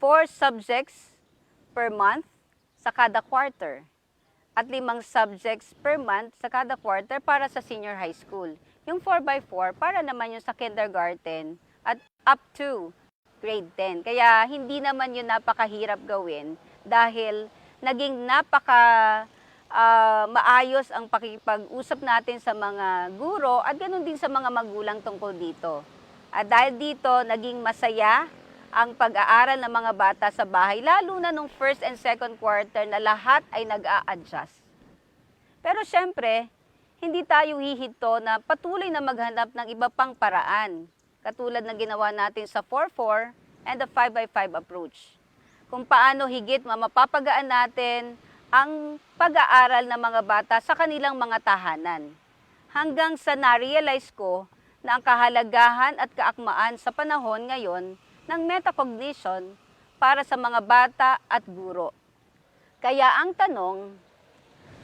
4 subjects per month sa kada quarter. At 5 subjects per month sa kada quarter para sa senior high school. Yung 4x4 para naman yung sa kindergarten at up to grade 10. Kaya hindi naman yun napakahirap gawin dahil naging maayos ang pakipag-usap natin sa mga guro at ganoon din sa mga magulang tungkol dito. At dahil dito, naging masaya ang pag-aaral ng mga bata sa bahay, lalo na nung first and second quarter na lahat ay nag-a-adjust. Pero syempre, hindi tayo hihinto na patuloy na maghanap ng iba pang paraan, katulad ng ginawa natin sa 4-4 and the 5x5 approach. Kung paano higit mapapagaan natin ang pag-aaral ng mga bata sa kanilang mga tahanan. Hanggang sa na-realize ko na ang kahalagahan at kaakmaan sa panahon ngayon ng metacognition para sa mga bata at guro. Kaya ang tanong,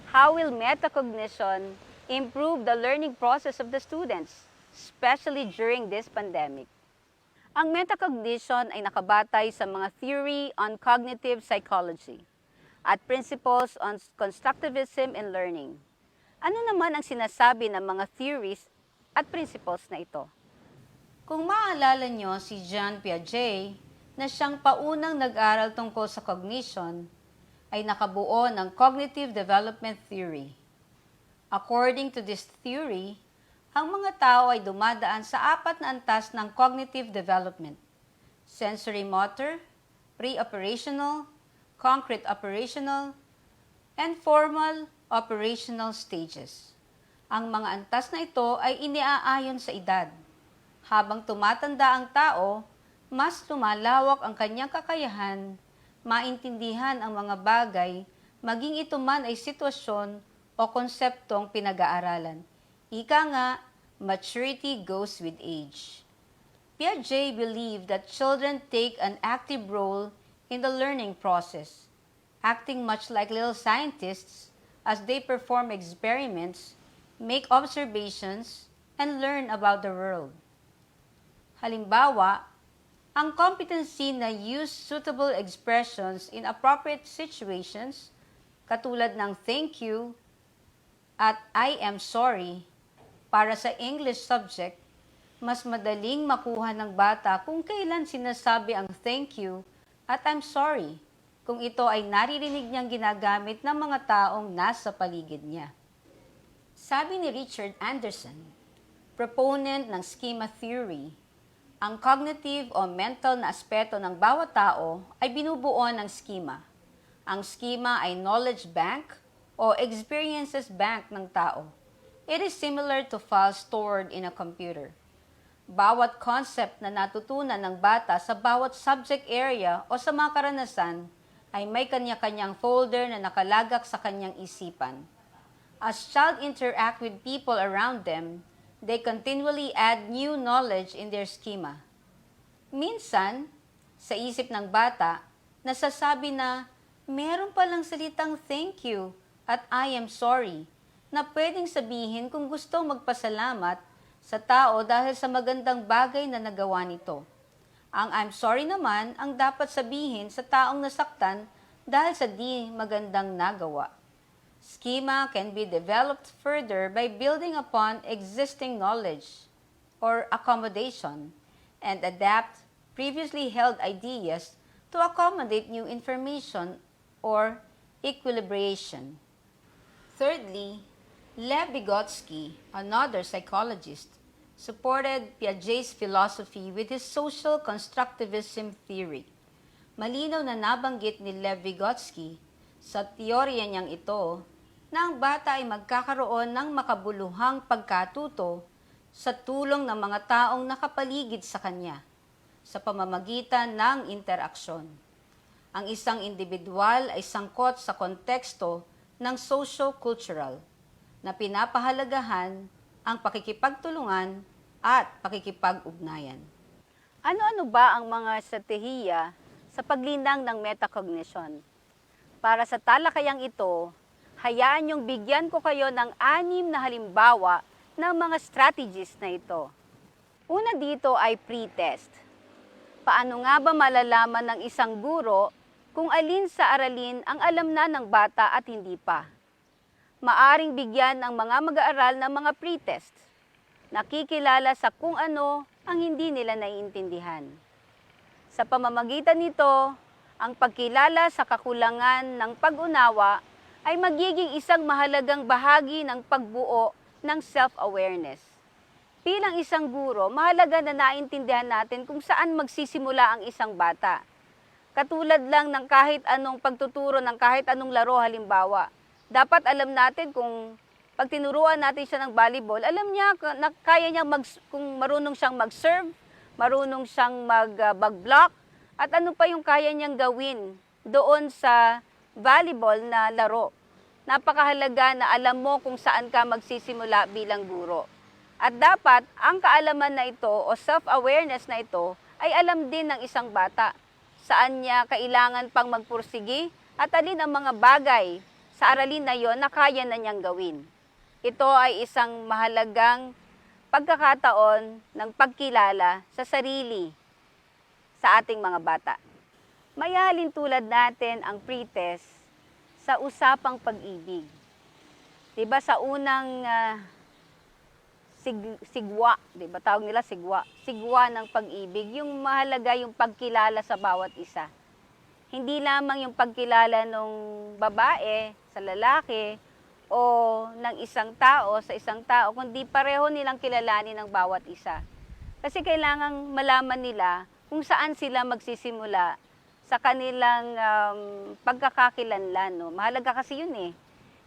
how will metacognition improve the learning process of the students, especially during this pandemic? Ang metacognition ay nakabatay sa mga theory on cognitive psychology at principles on constructivism in learning. Ano naman ang sinasabi ng mga theories at principles na ito? Kung maalala nyo si Jean Piaget na siyang paunang nag-aral tungkol sa cognition, ay nakabuo ng cognitive development theory. According to this theory, ang mga tao ay dumadaan sa 4 na antas ng cognitive development: sensory motor, pre-operational, concrete operational, and formal operational stages. Ang mga antas na ito ay iniaayon sa edad. Habang tumatanda ang tao, mas lumalawak ang kanyang kakayahan, maintindihan ang mga bagay, maging ito man ay sitwasyon o konseptong pinag-aaralan. Ika nga, maturity goes with age. Piaget believed that children take an active role in the learning process, acting much like little scientists as they perform experiments, make observations, and learn about the world. Halimbawa, ang competency na use suitable expressions in appropriate situations, katulad ng thank you at I am sorry, para sa English subject, mas madaling makuha ng bata kung kailan sinasabi ang thank you at I'm sorry, kung ito ay naririnig niyang ginagamit ng mga taong nasa paligid niya. Sabi ni Richard Anderson, proponent ng schema theory, ang cognitive o mental na aspeto ng bawat tao ay binubuo ng schema. Ang schema ay knowledge bank o experiences bank ng tao. It is similar to files stored in a computer. Bawat concept na natutunan ng bata sa bawat subject area o sa mga karanasan ay may kanya-kanyang folder na nakalagak sa kanyang isipan. As child interact with people around them, they continually add new knowledge in their schema. Minsan, sa isip ng bata, nasasabi na meron palang salitang thank you at I am sorry na pwedeng sabihin kung gustong magpasalamat sa tao dahil sa magandang bagay na nagawa nito. Ang I'm sorry naman ang dapat sabihin sa taong nasaktan dahil sa di magandang nagawa. Schema can be developed further by building upon existing knowledge or accommodation and adapt previously held ideas to accommodate new information or equilibration. Thirdly, Lev Vygotsky, another psychologist, supported Piaget's philosophy with his social constructivism theory. Malinaw na nabanggit ni Lev Vygotsky sa teorya niyang ito na ang bata ay magkakaroon ng makabuluhang pagkatuto sa tulong ng mga taong nakapaligid sa kanya sa pamamagitan ng interaksyon. Ang isang individual ay sangkot sa konteksto ng socio-cultural na pinapahalagahan ang pakikipagtulungan at pakikipag-ugnayan. Ano-ano ba ang mga estratehiya sa paglinang ng metacognition? Para sa talakayang ito, hayaan niyong bigyan ko kayo ng 6 na halimbawa ng mga strategies na ito. Una dito ay pre-test. Paano nga ba malalaman ng isang guro kung alin sa aralin ang alam na ng bata at hindi pa? Maaring bigyan ang mga mag-aaral ng mga pre-test. Nakikilala sa kung ano ang hindi nila naiintindihan. Sa pamamagitan nito, ang pagkilala sa kakulangan ng pag-unawa ay magiging isang mahalagang bahagi ng pagbuo ng self-awareness. Bilang isang guro, mahalaga na naintindihan natin kung saan magsisimula ang isang bata. Katulad lang ng kahit anong pagtuturo ng kahit anong laro halimbawa. Dapat alam natin kung pag tinuruan natin siya ng volleyball, alam niya na kaya niya kung marunong siyang mag-serve, marunong siyang mag-block, at ano pa yung kaya niyang gawin doon sa volleyball na laro. Napakahalaga na alam mo kung saan ka magsisimula bilang guro. At dapat ang kaalaman na ito o self-awareness na ito ay alam din ng isang bata. Saan niya kailangan pang magpursigi at alin ang mga bagay sa aralin na yon na kaya na niyang gawin. Ito ay isang mahalagang pagkakataon ng pagkilala sa sarili sa ating mga bata. Mayahalin tulad natin ang pre-test sa usapang pag-ibig. Diba sa unang sigwa, diba tawag nila sigwa? Sigwa ng pag-ibig, yung mahalaga yung pagkilala sa bawat isa. Hindi lamang yung pagkilala ng babae sa lalaki o ng isang tao sa isang tao, kundi pareho nilang kilalanin ng bawat isa. Kasi kailangang malaman nila kung saan sila magsisimula sa kanilang pagkakakilanlan. No? Mahalaga kasi yun eh.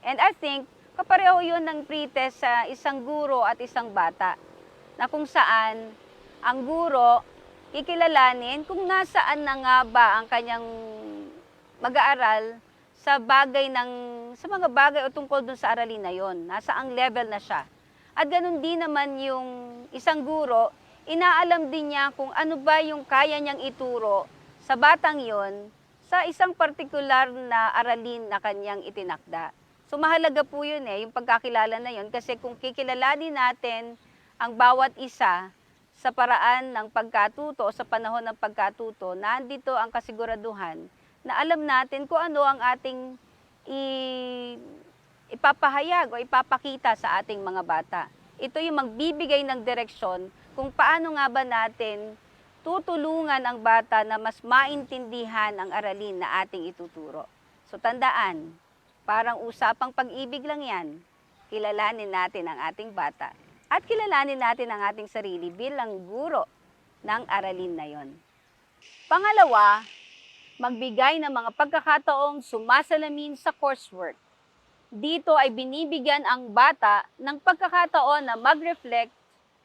And I think, kapareho yun ng pre-test sa isang guro at isang bata, na kung saan ang guro ikilalanin kung nasaan na nga ba ang kanyang mag-aaral sa mga bagay o tungkol dun sa aralin na yon. Nasa ang level na siya. At ganun din naman yung isang guro, inaalam din niya kung ano ba yung kaya niyang ituro sa batang yon sa isang partikular na aralin na kanyang itinakda. So mahalaga po yun yung pagkakilala na yun, kasi kung kikilalanin natin ang bawat isa sa paraan ng pagkatuto o sa panahon ng pagkatuto, nandito ang kasiguraduhan na alam natin kung ano ang ating ipapahayag o ipapakita sa ating mga bata. Ito yung magbibigay ng direksyon kung paano nga ba natin tutulungan ang bata na mas maintindihan ang aralin na ating ituturo. So tandaan, parang usapang pag-ibig lang yan. Kilalanin natin ang ating bata. At kilalanin natin ang ating sarili bilang guro ng aralin na yon. Pangalawa, magbigay ng mga pagkakataong sumasalamin sa coursework. Dito ay binibigyan ang bata ng pagkakataon na mag-reflect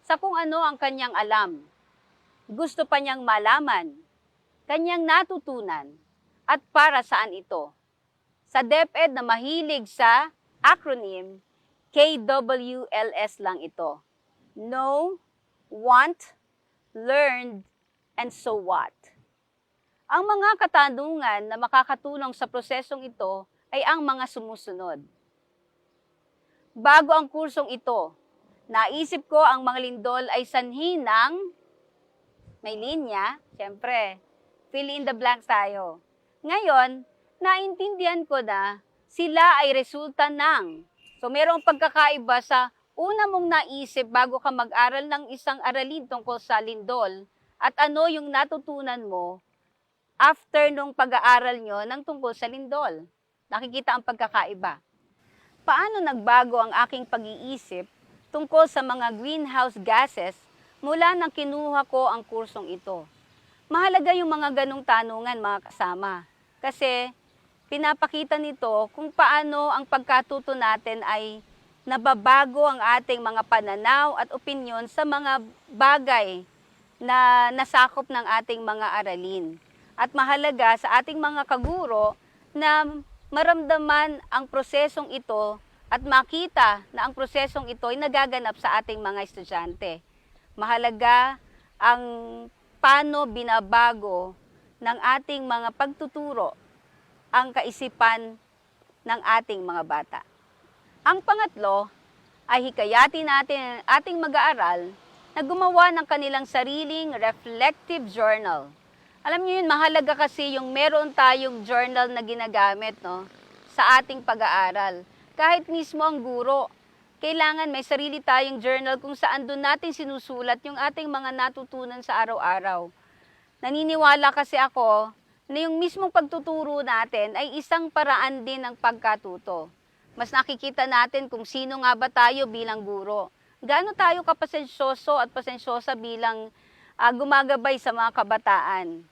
sa kung ano ang kanyang alam. Gusto pa niyang malaman, kanyang natutunan, at para saan ito. Sa DepEd na mahilig sa acronym, KWLS lang ito. Know, want, learned, and so what. Ang mga katanungan na makakatulong sa prosesong ito ay ang mga sumusunod. bago ang kursong ito. Naisip ko ang mga lindol ay sanhi ng may linya, siyempre, fill in the blanks tayo. Ngayon, naintindihan ko na sila ay resulta ng. So, merong pagkakaiba sa una mong naisip bago ka mag-aral ng isang aralin tungkol sa lindol at ano yung natutunan mo after nung pag-aaral nyo ng tungkol sa lindol. Nakikita ang pagkakaiba. Paano nagbago ang aking pag-iisip tungkol sa mga greenhouse gases mula nang kinuha ko ang kursong ito? Mahalaga yung mga ganong tanungan, mga kasama. Kasi pinapakita nito kung paano ang pagkatuto natin ay nababago ang ating mga pananaw at opinyon sa mga bagay na nasakop ng ating mga aralin. At mahalaga sa ating mga kaguro na maramdaman ang prosesong ito at makita na ang prosesong ito ay nagaganap sa ating mga estudyante. Mahalaga ang paano binabago ng ating mga pagtuturo ang kaisipan ng ating mga bata. Ang pangatlo ay hikayatin natin ang ating mag-aaral na gumawa ng kanilang sariling reflective journal. Alam niyo yun, mahalaga kasi yung meron tayong journal na ginagamit sa ating pag-aaral. Kahit mismo ang guro, kailangan may sarili tayong journal kung saan doon natin sinusulat yung ating mga natutunan sa araw-araw. Naniniwala kasi ako na yung mismong pagtuturo natin ay isang paraan din ng pagkatuto. Mas nakikita natin kung sino nga ba tayo bilang guro. Gaano tayo kapasensyoso at pasensyosa bilang gumagabay sa mga kabataan.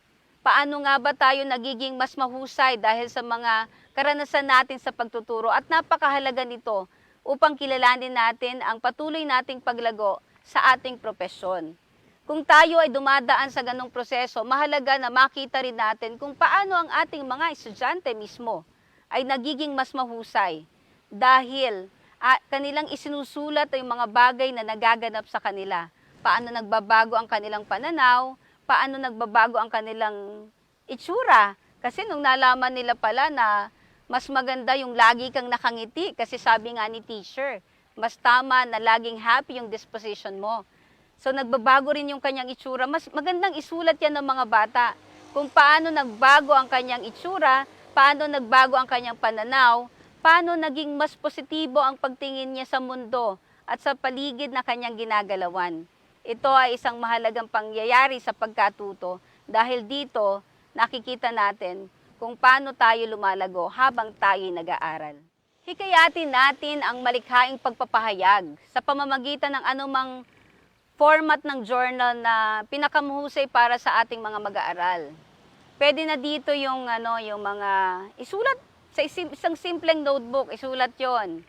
Paano nga ba tayo nagiging mas mahusay dahil sa mga karanasan natin sa pagtuturo at napakahalaga nito upang kilalanin natin ang patuloy nating paglago sa ating propesyon. Kung tayo ay dumadaan sa ganong proseso, mahalaga na makita rin natin kung paano ang ating mga estudyante mismo ay nagiging mas mahusay dahil kanilang isinusulat ay mga bagay na nagaganap sa kanila. Paano nagbabago ang kanilang pananaw, paano nagbabago ang kanilang itsura. Kasi nung nalaman nila pala na mas maganda yung lagi kang nakangiti kasi sabi nga ni teacher, mas tama na laging happy yung disposition mo. So nagbabago rin yung kanyang itsura. Mas magandang isulat yan ng mga bata kung paano nagbago ang kanyang itsura, paano nagbago ang kanyang pananaw, paano naging mas positibo ang pagtingin niya sa mundo at sa paligid na kanyang ginagalawan. Ito ay isang mahalagang pangyayari sa pagkatuto dahil dito nakikita natin kung paano tayo lumalago habang tayo'y nag-aaral. Hikayatin natin ang malikhaing pagpapahayag sa pamamagitan ng anumang format ng journal na pinakamuhusay para sa ating mga mag-aaral. Pwede na dito yung mga isulat sa isang simpleng notebook, isulat 'yon.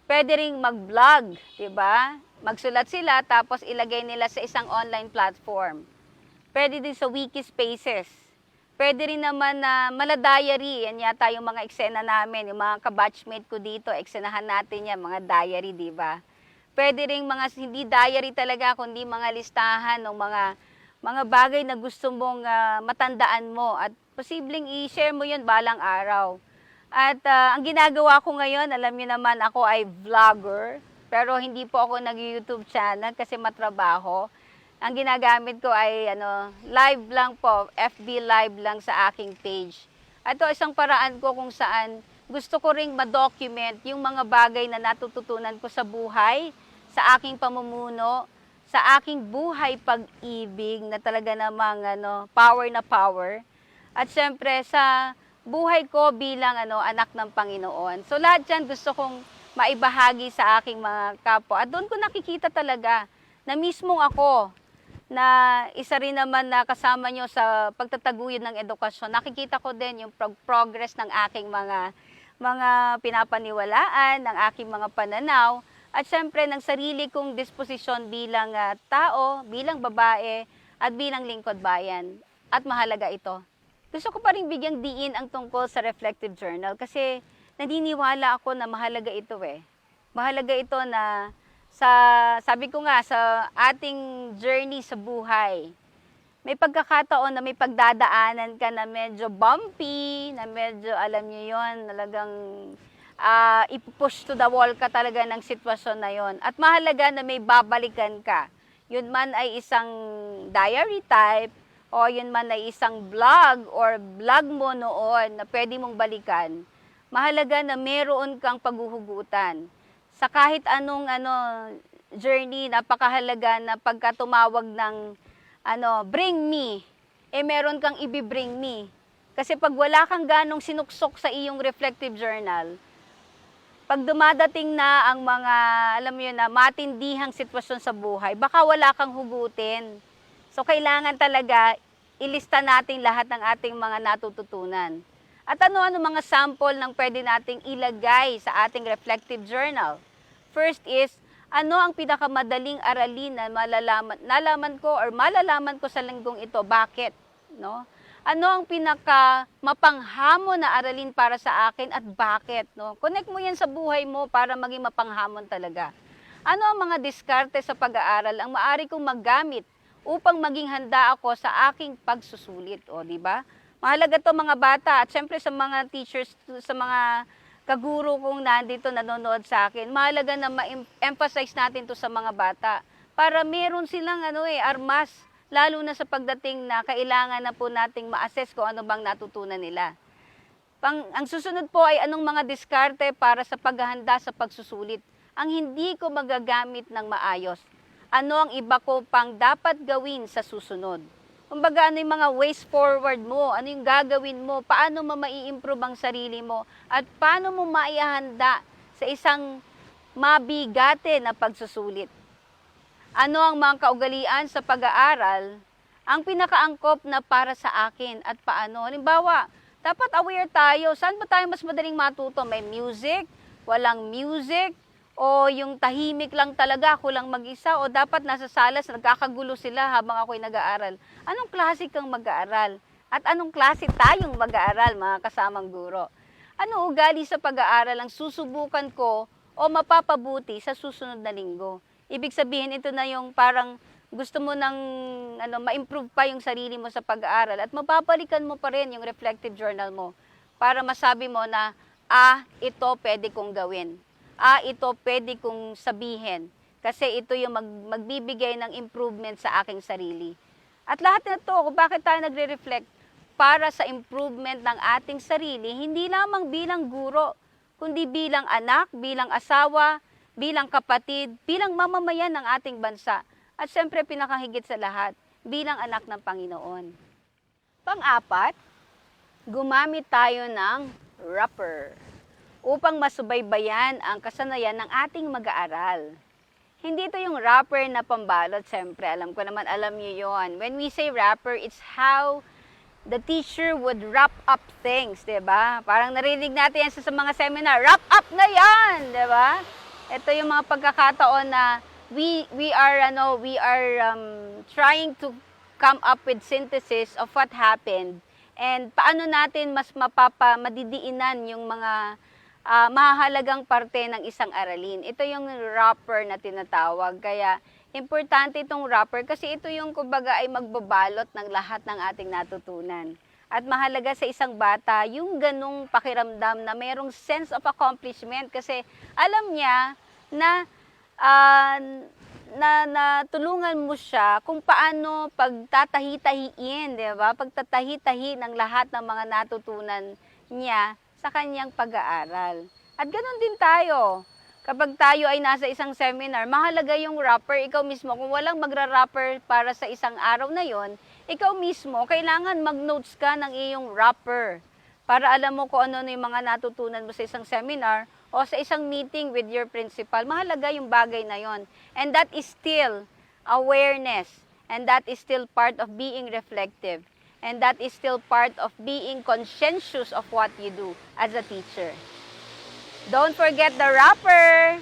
Pwede ring mag-vlog, 'di ba? Magsulat sila tapos ilagay nila sa isang online platform. Pwede din sa wiki spaces. Pwede rin naman na mala-diary. Yan yata yung mga eksena namin, yung mga kabatchmate ko dito, eksenahan natin yan, mga diary, 'di ba? Pwede ring mga hindi diary talaga, kundi mga listahan ng mga bagay na gusto mong matandaan mo at posibleng i-share mo yun balang araw. At ang ginagawa ko ngayon, alam niyo naman ako ay vlogger, pero hindi po ako nag-YouTube channel kasi matrabaho. Ang ginagamit ko ay live lang po, FB live lang sa aking page. At ito isang paraan ko kung saan gusto ko ring ma-document yung mga bagay na natututunan ko sa buhay, sa aking pamumuno, sa aking buhay pag-ibig na talaga namang power na power. At syempre sa buhay ko bilang anak ng Panginoon. So lahat yan gusto kong maibahagi sa aking mga kapwa. At doon ko nakikita talaga na mismong ako, na isa rin naman na kasama nyo sa pagtataguyod ng edukasyon, nakikita ko din yung progress ng aking mga pinapaniwalaan, ng aking mga pananaw, at syempre ng sarili kong disposisyon bilang tao, bilang babae, at bilang lingkod bayan. At mahalaga ito. Gusto ko pa rin bigyang diin ang tungkol sa reflective journal kasi naniniwala ako na mahalaga ito Mahalaga ito na sabi ko nga, sa ating journey sa buhay, may pagkakataon na may pagdadaanan ka na medyo bumpy, na medyo, alam niyo yon, talagang ipupush to the wall ka talaga ng sitwasyon na yon. At mahalaga na may babalikan ka. Yun man ay isang diary type, o yun man ay isang blog or blog mo noon na pwede mong balikan. Mahalaga na meron kang paghuhugutan. Sa kahit anong journey, napakahalaga na pagka tumawag ng bring me, meron kang ibibring me. Kasi pag wala kang ganong sinuksok sa iyong reflective journal, pag dumadating na ang mga, alam mo yun na, matindihang sitwasyon sa buhay, baka wala kang hugutin. So, kailangan talaga ilista natin lahat ng ating mga natututunan. At ano-ano mga sample ng pwede nating ilagay sa ating reflective journal? First is, ano ang pinakamadaling aralin na malalaman ko sa linggong ito? Bakit? No? Ano ang pinaka mapanghamon na aralin para sa akin at bakit? No? Connect mo yan sa buhay mo para maging mapanghamon talaga. Ano ang mga diskarte sa pag-aaral ang maaari kong magamit upang maging handa ako sa aking pagsusulit? O, di ba? Mahalaga to mga bata at syempre sa mga teachers, sa mga kaguro kong nandito nanonood sa akin. Mahalaga na ma-emphasize natin to sa mga bata para meron silang armas. Lalo na sa pagdating na kailangan na po nating ma-assess kung ano bang natutunan nila. Ang susunod po ay anong mga diskarte para sa paghahanda sa pagsusulit. Ang hindi ko magagamit ng maayos. Ano ang iba ko pang dapat gawin sa susunod? Kumbaga, ano yung mga ways forward mo? Ano yung gagawin mo? Paano mo mai-improve ang sarili mo? At paano mo maihanda sa isang mabigate na pagsusulit? Ano ang mga kaugalian sa pag-aaral ang pinakaangkop na para sa akin at paano? Halimbawa, dapat aware tayo. Saan ba tayo mas madaling matuto? May music? Walang music? O yung tahimik lang talaga, ako lang mag-isa? O dapat nasa salas, nagkakagulo sila habang ako'y nag-aaral? Anong klase kang mag-aaral? At anong klase tayong mag-aaral, mga kasamang guro? Ano ugali sa pag-aaral ang susubukan ko o mapapabuti sa susunod na linggo? Ibig sabihin, ito na yung parang gusto mo nang ma-improve pa yung sarili mo sa pag-aaral at mapapalikan mo pa rin yung reflective journal mo para masabi mo na, ito pwede kong gawin. Ito pwede kong sabihin kasi ito yung magbibigay ng improvement sa aking sarili. At lahat na ito, kung bakit tayo nagre-reflect para sa improvement ng ating sarili, hindi lamang bilang guro, kundi bilang anak, bilang asawa, bilang kapatid, bilang mamamayan ng ating bansa, at siyempre pinakahigit sa lahat, bilang anak ng Panginoon. Pang-apat, gumamit tayo ng wrapper upang masubaybayan ang kasanayan ng ating mag-aaral. Hindi ito yung wrapper na pambalot, siyempre, alam niyo yon. When we say wrapper, it's how the teacher would wrap up things, diba? Parang narinig natin yan sa mga seminar, wrap up na yan, diba? Ito yung mga pagkakataon na we are trying to come up with synthesis of what happened and paano natin mas madidiinan yung mga mahahalagang parte ng isang aralin. Ito yung wrapper na tinatawag. Kaya importante itong wrapper kasi ito yung kumbaga ay magbabalot ng lahat ng ating natutunan. At mahalaga sa isang bata yung ganung pakiramdam na mayroong sense of accomplishment kasi alam niya na tulungan mo siya kung paano pagtatahi-tahiin, di ba? Pagtatahi-tahi ng lahat ng mga natutunan niya sa kanyang pag-aaral. At ganoon din tayo. Kapag tayo ay nasa isang seminar, mahalaga yung wrapper. Ikaw mismo, kung walang magra-wrapper para sa isang araw na yon, ikaw mismo, kailangan mag-notes ka ng iyong wrapper para alam mo kung ano yung mga natutunan mo sa isang seminar o sa isang meeting with your principal. Mahalaga yung bagay na yon. And that is still awareness. And that is still part of being reflective. And that is still part of being conscientious of what you do as a teacher. Don't forget the wrapper.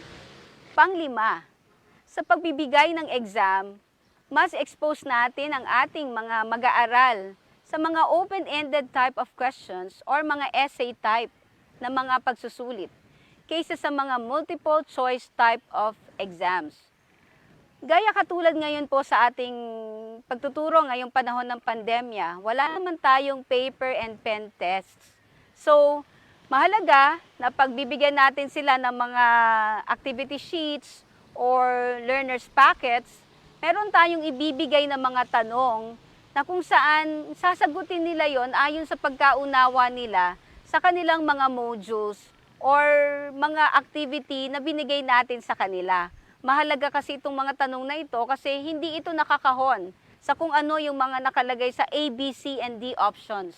Panglima, sa pagbibigay ng exam, mas expose natin ang ating mga mag-aaral sa mga open-ended type of questions or mga essay type na mga pagsusulit kaysa sa mga multiple choice type of exams. Gaya katulad ngayon po sa ating pagtuturo ngayong panahon ng pandemya, wala naman tayong paper and pen tests. So, Mahalaga na pagbibigyan natin sila ng mga activity sheets or learner's packets, meron tayong ibibigay na mga tanong na kung saan sasagutin nila yon ayon sa pagkaunawa nila sa kanilang mga modules or mga activity na binigay natin sa kanila. Mahalaga kasi itong mga tanong na ito kasi hindi ito nakakahon sa kung ano yung mga nakalagay sa A, B, C, and D options.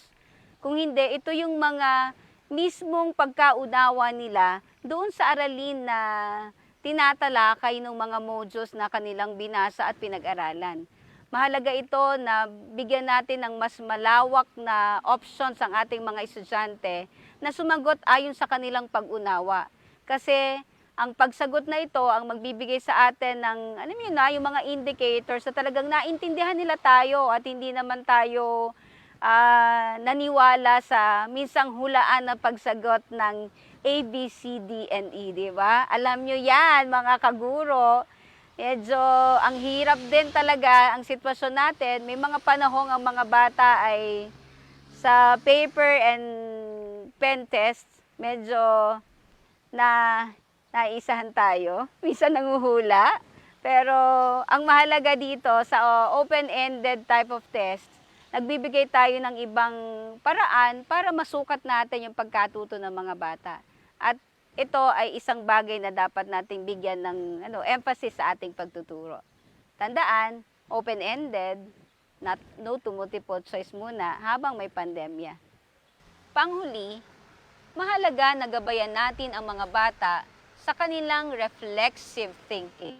Kung hindi, ito yung mga mismong pagkaunawa nila doon sa aralin na tinatalakay ng mga modules na kanilang binasa at pinag-aralan. Mahalaga ito na bigyan natin ng mas malawak na options ang ating mga estudyante na sumagot ayon sa kanilang pag-unawa. Kasi ang pagsagot na ito ang magbibigay sa atin ng, alam niyo na, yung mga indicators na talagang naintindihan nila tayo at hindi naman tayo naniwala sa minsang hulaan na pagsagot ng A, B, C, D, and E, di ba? Alam nyo yan, mga kaguro. Medyo ang hirap din talaga ang sitwasyon natin. May mga panahong ang mga bata ay sa paper and pen test, medyo naisahan tayo. Minsan nanguhula. Pero ang mahalaga dito sa open-ended type of test, nagbibigay tayo ng ibang paraan para masukat natin yung pagkatuto ng mga bata. At ito ay isang bagay na dapat nating bigyan ng emphasis sa ating pagtuturo. Tandaan, open-ended, no to multiple choice muna habang may pandemya. Panghuli, mahalaga na gabayan natin ang mga bata sa kanilang reflexive thinking.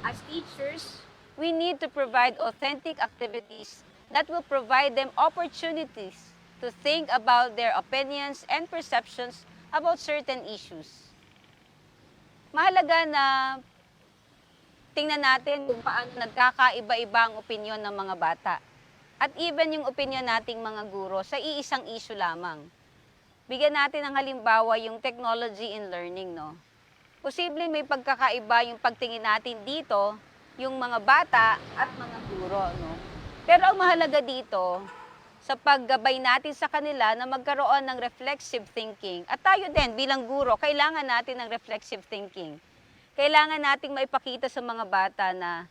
As teachers, we need to provide authentic activities that will provide them opportunities to think about their opinions and perceptions about certain issues. Mahalaga na tingnan natin kung paano nagkakaiba-iba ang opinyon ng mga bata. At even yung opinyon nating mga guro sa iisang issue lamang. Bigyan natin ng halimbawa yung technology in learning, no? Posible may pagkakaiba yung pagtingin natin dito, yung mga bata at mga guro, no? Pero ang mahalaga dito, sa paggabay natin sa kanila na magkaroon ng reflexive thinking. At tayo din, bilang guro, kailangan natin ng reflexive thinking. Kailangan nating maipakita sa mga bata na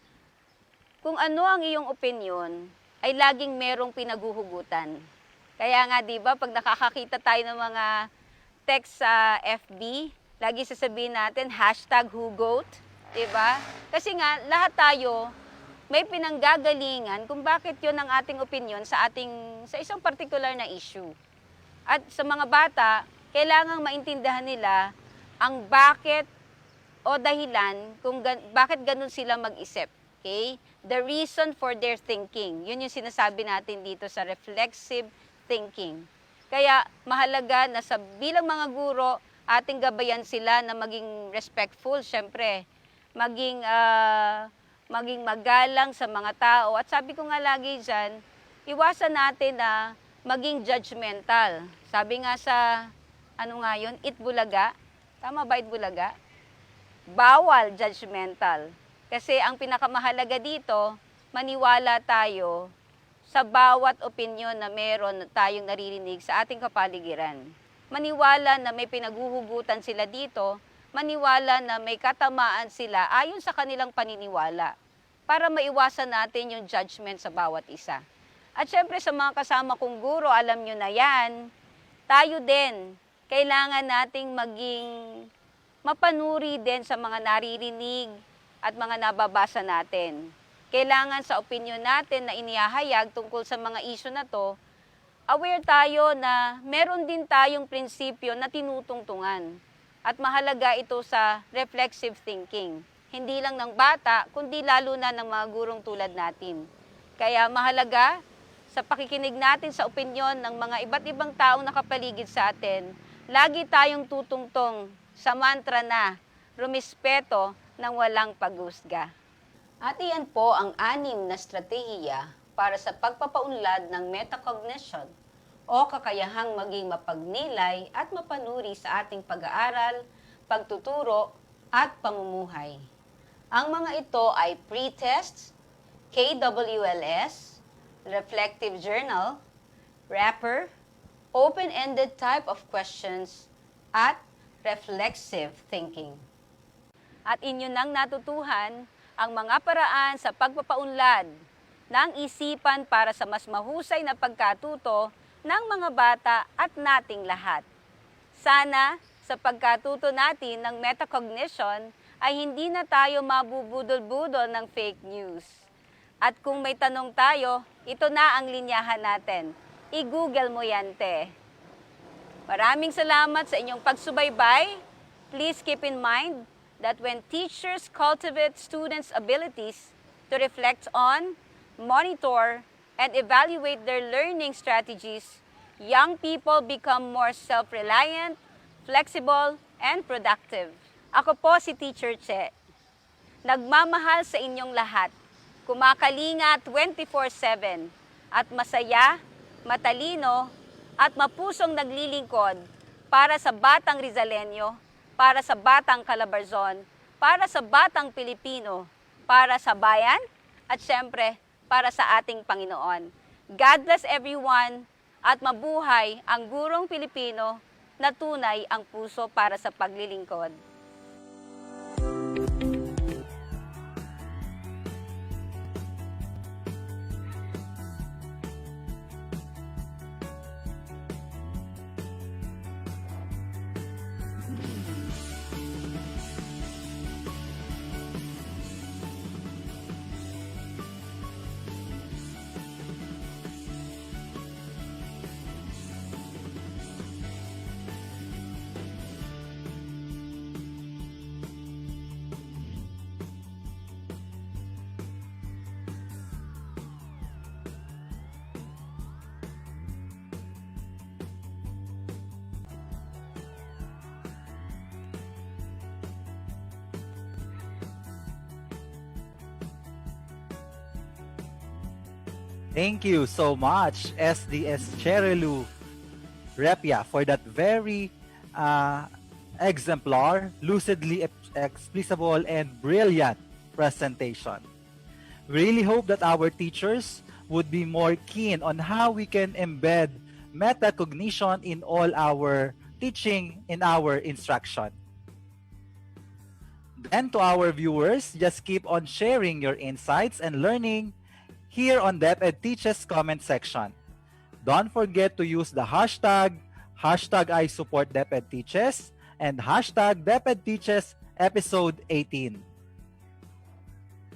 kung ano ang iyong opinion, ay laging merong pinaguhugutan. Kaya nga, di ba, pag nakakakita tayo ng mga text sa FB, lagi sasabihin natin, #whogoat, di ba? Kasi nga, lahat tayo, may pinanggagalingan kung bakit yun ang ating opinion sa isang particular na issue. At sa mga bata, kailangang maintindihan nila ang bakit o dahilan kung bakit ganun sila mag-isip. Okay? The reason for their thinking. Yun yung sinasabi natin dito sa reflexive thinking. Kaya mahalaga na bilang mga guro, ating gabayan sila na maging respectful, syempre. Maging magalang sa mga tao. At sabi ko nga lagi dyan, iwasan natin na maging judgmental. Sabi nga sa, Itbulaga? Tama ba Itbulaga? Bawal judgmental. Kasi ang pinakamahalaga dito, maniwala tayo sa bawat opinyon na meron tayong naririnig sa ating kapaligiran. Maniwala na may pinaguhugutan sila dito, maniwala na may katamaan sila ayon sa kanilang paniniwala para maiwasan natin yung judgment sa bawat isa. At syempre sa mga kasama kong guro, alam nyo na yan, tayo din, kailangan nating maging mapanuri din sa mga naririnig at mga nababasa natin. Kailangan sa opinion natin na inihahayag tungkol sa mga issue na to, aware tayo na meron din tayong prinsipyo na tinutungtungan. At mahalaga ito sa reflexive thinking. Hindi lang ng bata, kundi lalo na ng mga gurong tulad natin. Kaya mahalaga sa pakikinig natin sa opinyon ng mga iba't ibang taong nakapaligid sa atin, lagi tayong tutungtong sa mantra na rumispeto ng walang paghusga. At iyan po ang 6 na estratehiya para sa pagpapaunlad ng metacognition o kakayahang maging mapagnilay at mapanuri sa ating pag-aaral, pagtuturo, at pamumuhay. Ang mga ito ay pre-tests, KWLS, reflective journal, wrapper, open-ended type of questions, at reflexive thinking. At inyo nang natutuhan ang mga paraan sa pagpapaunlad ng isipan para sa mas mahusay na pagkatuto ng mga bata at nating lahat. Sana sa pagkatuto natin ng metacognition ay hindi na tayo mabubudol-budol ng fake news. At kung may tanong tayo, ito na ang linyahan natin. I-google mo yan, te. Maraming salamat sa inyong pagsubaybay. Please keep in mind that when teachers cultivate students' abilities to reflect on, monitor, and evaluate their learning strategies, young people become more self-reliant, flexible, and productive. Ako po si Teacher Che. Nagmamahal sa inyong lahat. Kumakalinga 24/7 at masaya, matalino, at mapusong naglilingkod para sa batang Rizalenyo, para sa batang Calabarzon, para sa batang Pilipino, para sa bayan, at syempre, para sa ating Panginoon. God bless everyone at mabuhay ang gurong Pilipino na tunay ang puso para sa paglilingkod. Thank you so much, SDS Cherrylou Repia, for that very exemplar, lucidly explicable, and brilliant presentation. We really hope that our teachers would be more keen on how we can embed metacognition in all our teaching, in our instruction. Then to our viewers, just keep on sharing your insights and learning here on DepEd Teaches comment section. Don't forget to use the hashtag I support DepEd Teaches, and hashtag DepEd Teaches episode 18.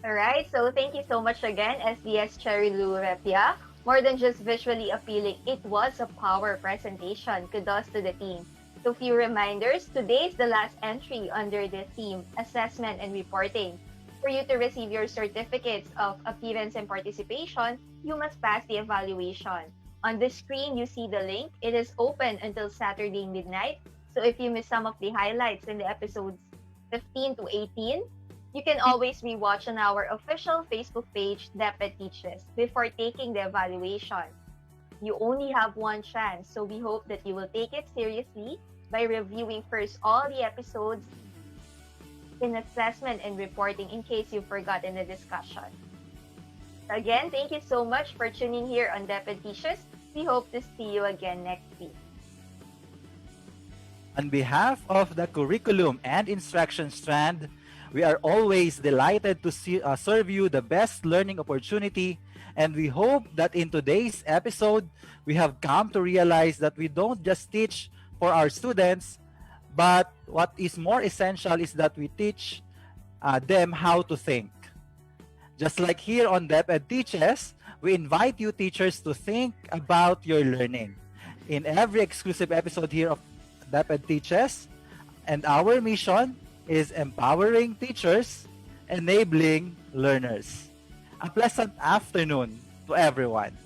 Alright, so thank you so much again, SDS Cherrylou Repia. More than just visually appealing, it was a power presentation. Kudos to the team. So few reminders, today is the last entry under the theme, Assessment and Reporting. For you to receive your certificates of appearance and participation, you must pass the evaluation. On the screen, you see the link. It is open until Saturday midnight. So if you miss some of the highlights in the episodes 15 to 18, you can always rewatch on our official Facebook page, DepEd Teaches, before taking the evaluation. You only have one chance, so we hope that you will take it seriously by reviewing first all the episodes in assessment and reporting in case you've forgotten the discussion. Again, thank you so much for tuning here on DepEd Teaches. We hope to see you again next week. On behalf of the curriculum and instruction strand, we are always delighted to serve you the best learning opportunity, and we hope that in today's episode, we have come to realize that we don't just teach for our students, but what is more essential is that we teach them how to think. Just like here on DepEd Teaches, we invite you teachers to think about your learning. In every exclusive episode here of DepEd Teaches, and our mission is empowering teachers, enabling learners. A pleasant afternoon to everyone.